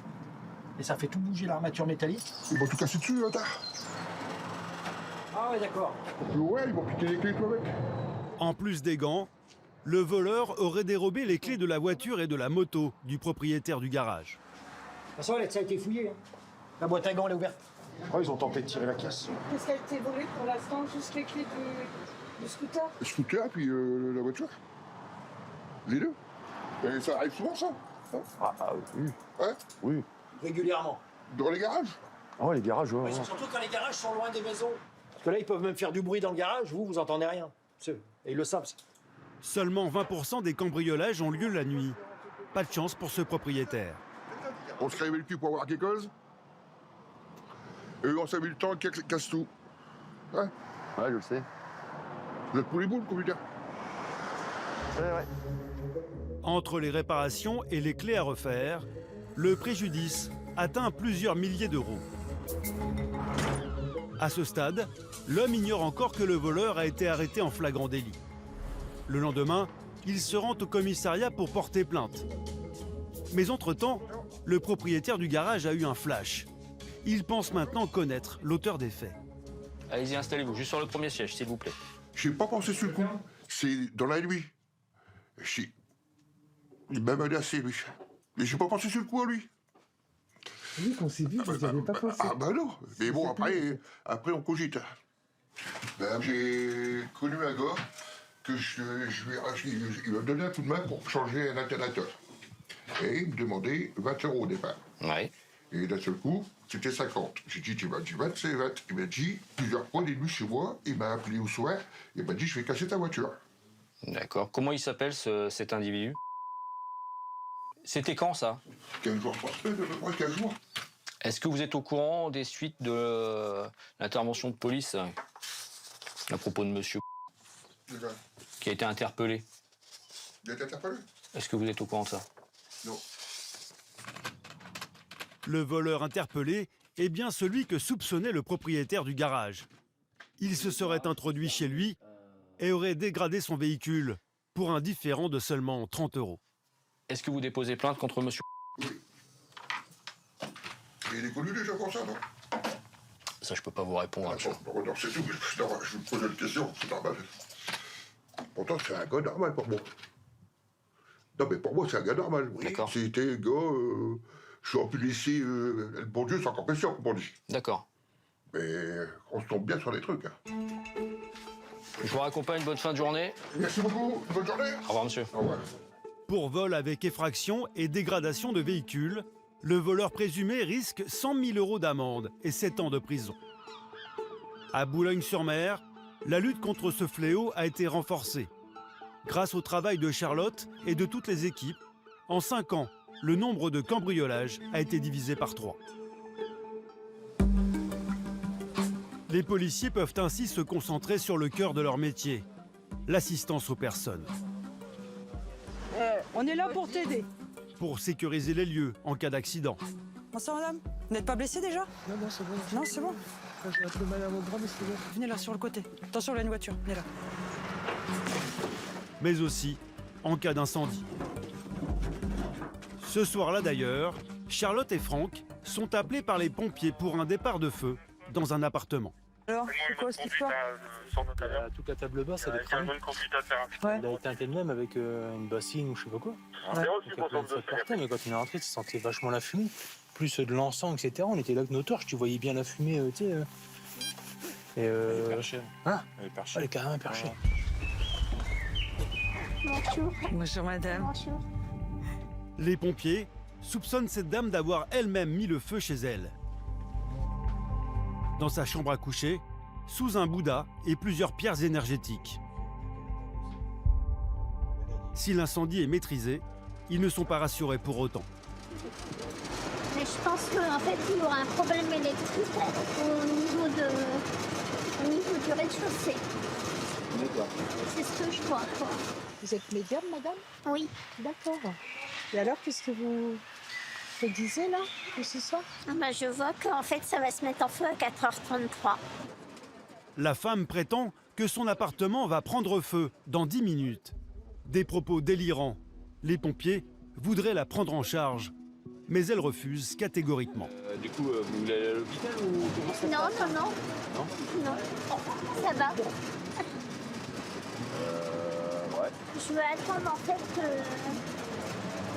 Et ça fait tout bouger l'armature métallique. Ils vont tout casser dessus, là, Ah ouais, d'accord. Ouais, ils vont piquer les clés, toi, avec. En plus des gants, le voleur aurait dérobé les clés de la voiture et de la moto du propriétaire du garage. De toute façon, ça a été fouillé. Hein. La boîte à gants, elle est ouverte. Oh, ils ont tenté de tirer la caisse. Qu'est-ce qui a été volé pour l'instant? Juste les clés du scooter? Le scooter, puis la voiture. Les deux. Et ça arrive souvent, ça? Oui. Ouais? Oui. Régulièrement. Dans les garages? Ah ouais, les garages, ouais. Surtout quand les garages sont loin des maisons. Parce que là, ils peuvent même faire du bruit dans le garage, vous entendez rien. Et ils le savent, ça. Seulement 20% des cambriolages ont lieu la nuit. Pas de chance pour ce propriétaire. On se crève le cul pour avoir quelque chose? Et eux, on s'est mis le temps, ils cassent tout. Ouais, je le sais. Vous êtes pour les boules, comme dire. Ouais. Entre les réparations et les clés à refaire, le préjudice atteint plusieurs milliers d'euros. À ce stade, l'homme ignore encore que le voleur a été arrêté en flagrant délit. Le lendemain, il se rend au commissariat pour porter plainte. Mais entre-temps, le propriétaire du garage a eu un flash. Il pense maintenant connaître l'auteur des faits. Allez-y, installez-vous, juste sur le premier siège, s'il vous plaît. J'ai pas pensé sur le coup. C'est dans la nuit. Il m'a menacé, lui. Mais j'ai pas pensé sur le coup à lui. Oui, quand c'est vu, vous n'avez pas pensé. Ah bah non. Mais bon, après on cogite. Ben, j'ai connu un gars que je lui ai racheté. Il m'a donné un coup de main pour changer un alternateur. Et il me demandait 20 € au départ. Ouais. Et d'un seul coup, c'était 50. J'ai dit, tu m'as dit 20, c'est 20. Il m'a dit, plusieurs fois, il est venu chez moi, il m'a appelé au soir, il m'a dit, je vais casser ta voiture. D'accord. Comment il s'appelle cet individu? C'était quand ça? 15 jours, 3 semaines, à peu près 15 jours. Est-ce que vous êtes au courant des suites de l'intervention de police à propos de monsieur qui a été interpellé? Il a été interpellé? Est-ce que vous êtes au courant de ça? Non. Le voleur interpellé est bien celui que soupçonnait le propriétaire du garage. Il se serait introduit chez lui et aurait dégradé son véhicule pour un différend de seulement 30 €. Est-ce que vous déposez plainte contre monsieur? Oui. Et il est connu déjà pour ça, non? Ça, je peux pas vous répondre. Non, c'est tout. Je vous pose une question, c'est normal. Pourtant, c'est un gars normal pour moi. Non, mais pour moi, c'est un gars normal. Oui. D'accord. C'était un gars... je suis en pu laisser... le bon Dieu, c'est encore plus sûr, comme on dit. D'accord. Mais on se tombe bien sur les trucs. Hein. Je vous raccompagne, bonne fin de journée. Merci beaucoup, bonne journée. Au revoir, monsieur. Au revoir. Pour vol avec effraction et dégradation de véhicule, le voleur présumé risque 100 000 € d'amende et 7 ans de prison. À Boulogne-sur-Mer, la lutte contre ce fléau a été renforcée. Grâce au travail de Charlotte et de toutes les équipes, en 5 ans, le nombre de cambriolages a été divisé par 3. Les policiers peuvent ainsi se concentrer sur le cœur de leur métier, l'assistance aux personnes. On est là pour t'aider. Pour sécuriser les lieux en cas d'accident. Bonsoir madame. Vous n'êtes pas blessée déjà? Non, c'est bon. Non, c'est bon. J'ai un peu mal à mon bras, mais c'est bon. Venez là, sur le côté. Attention, il y a une voiture. Venez là. Mais aussi en cas d'incendie. Ce soir-là d'ailleurs, Charlotte et Franck sont appelés par les pompiers pour un départ de feu dans un appartement. Alors, c'est quoi cette histoire? Toute la table basse, elle est cramée. Ouais. Il a été intégré même avec une bassine ou je sais pas quoi. Ouais. Ça portait, mais quand on est rentré, tu sentais vachement la fumée. Plus de l'encens, etc. On était là avec nos torches, tu voyais bien la fumée, tu sais. Elle est perchée. Hein? Elle est perchée. Elle est carrément perchée. Bonjour. Bonjour madame. Bonjour. Les pompiers soupçonnent cette dame d'avoir elle-même mis le feu chez elle. Dans sa chambre à coucher, sous un Bouddha et plusieurs pierres énergétiques. Si l'incendie est maîtrisé, ils ne sont pas rassurés pour autant. Mais je pense qu'en fait, il y aura un problème électrique au niveau du rez-de-chaussée. D'accord. C'est ce que je crois, quoi. Vous êtes médium, madame? Oui. D'accord. Et alors, qu'est-ce que vous disiez là, ce soir? Je vois qu'en fait, ça va se mettre en feu à 4h33. La femme prétend que son appartement va prendre feu dans 10 minutes. Des propos délirants. Les pompiers voudraient la prendre en charge, mais elle refuse catégoriquement. Du coup, vous voulez aller à l'hôpital ou... Non. Non, ça va. Ouais. Je veux attendre en fait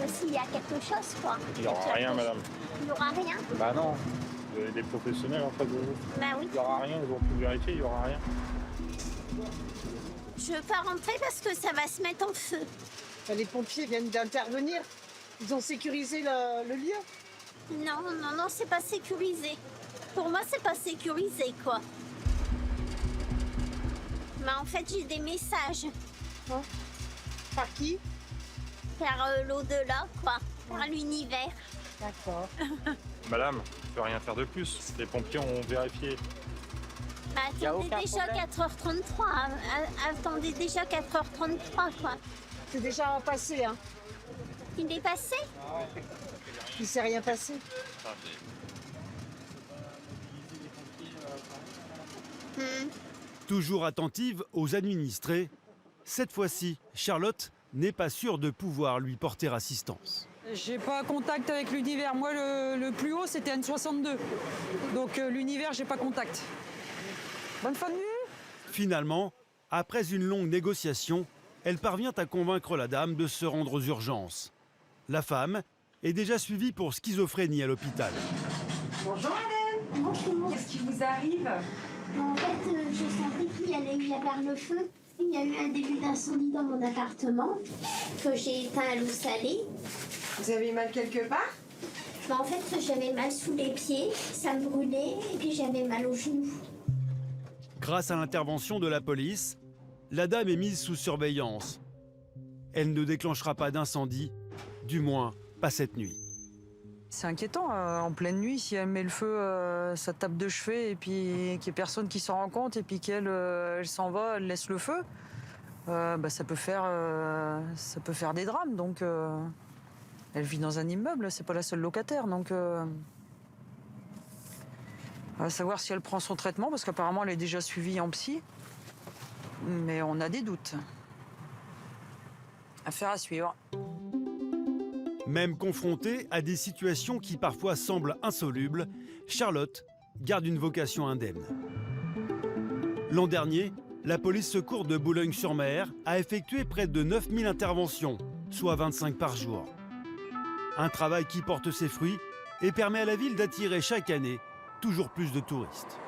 s'il y a quelque chose, quoi. Il n'y aura rien, madame. Il n'y aura rien? Bah non. Vous avez des professionnels en face de vous. Bah oui. Il n'y aura rien, ils vont tout vérifier, il n'y aura rien. Je veux pas rentrer parce que ça va se mettre en feu. Les pompiers viennent d'intervenir. Ils ont sécurisé le lieu. Non, c'est pas sécurisé. Pour moi, c'est pas sécurisé, quoi. Mais en fait, j'ai des messages. Hein? Par qui? Par l'au-delà, quoi. Par l'univers. D'accord. Madame, on ne peut rien faire de plus. Les pompiers ont vérifié. Bah, attendez déjà 4h33. Attendez déjà 4h33, quoi. C'est déjà passé, hein. Il est passé? Il s'est rien passé. Toujours attentive aux administrés, cette fois-ci, Charlotte n'est pas sûre de pouvoir lui porter assistance. J'ai pas contact avec l'univers. Moi, le plus haut, c'était N62. Donc l'univers, j'ai pas contact. Bonne fin de nuit. Finalement, après une longue négociation, elle parvient à convaincre la dame de se rendre aux urgences. La femme est déjà suivie pour schizophrénie à l'hôpital. Bonjour madame. Bonjour. Qu'est-ce qui vous arrive? En fait, je sentais qu'il y allait y avoir le feu. Il y a eu un début d'incendie dans mon appartement que j'ai éteint à l'eau salée. Vous avez mal quelque part? Bah, en fait, j'avais mal sous les pieds, ça me brûlait et puis j'avais mal aux genoux. Grâce à l'intervention de la police, la dame est mise sous surveillance. Elle ne déclenchera pas d'incendie, du moins pas cette nuit. C'est inquiétant, en pleine nuit, si elle met le feu, ça tape de chevet et puis qu'il n'y ait personne qui s'en rend compte et puis qu'elle elle s'en va, elle laisse le feu, ça peut faire des drames. Donc, elle vit dans un immeuble, c'est pas la seule locataire. Donc, on va savoir si elle prend son traitement parce qu'apparemment elle est déjà suivie en psy. Mais on a des doutes. Affaire à suivre. Même confrontée à des situations qui parfois semblent insolubles, Charlotte garde une vocation indemne. L'an dernier, la police secours de Boulogne-sur-Mer a effectué près de 9000 interventions, soit 25 par jour. Un travail qui porte ses fruits et permet à la ville d'attirer chaque année toujours plus de touristes.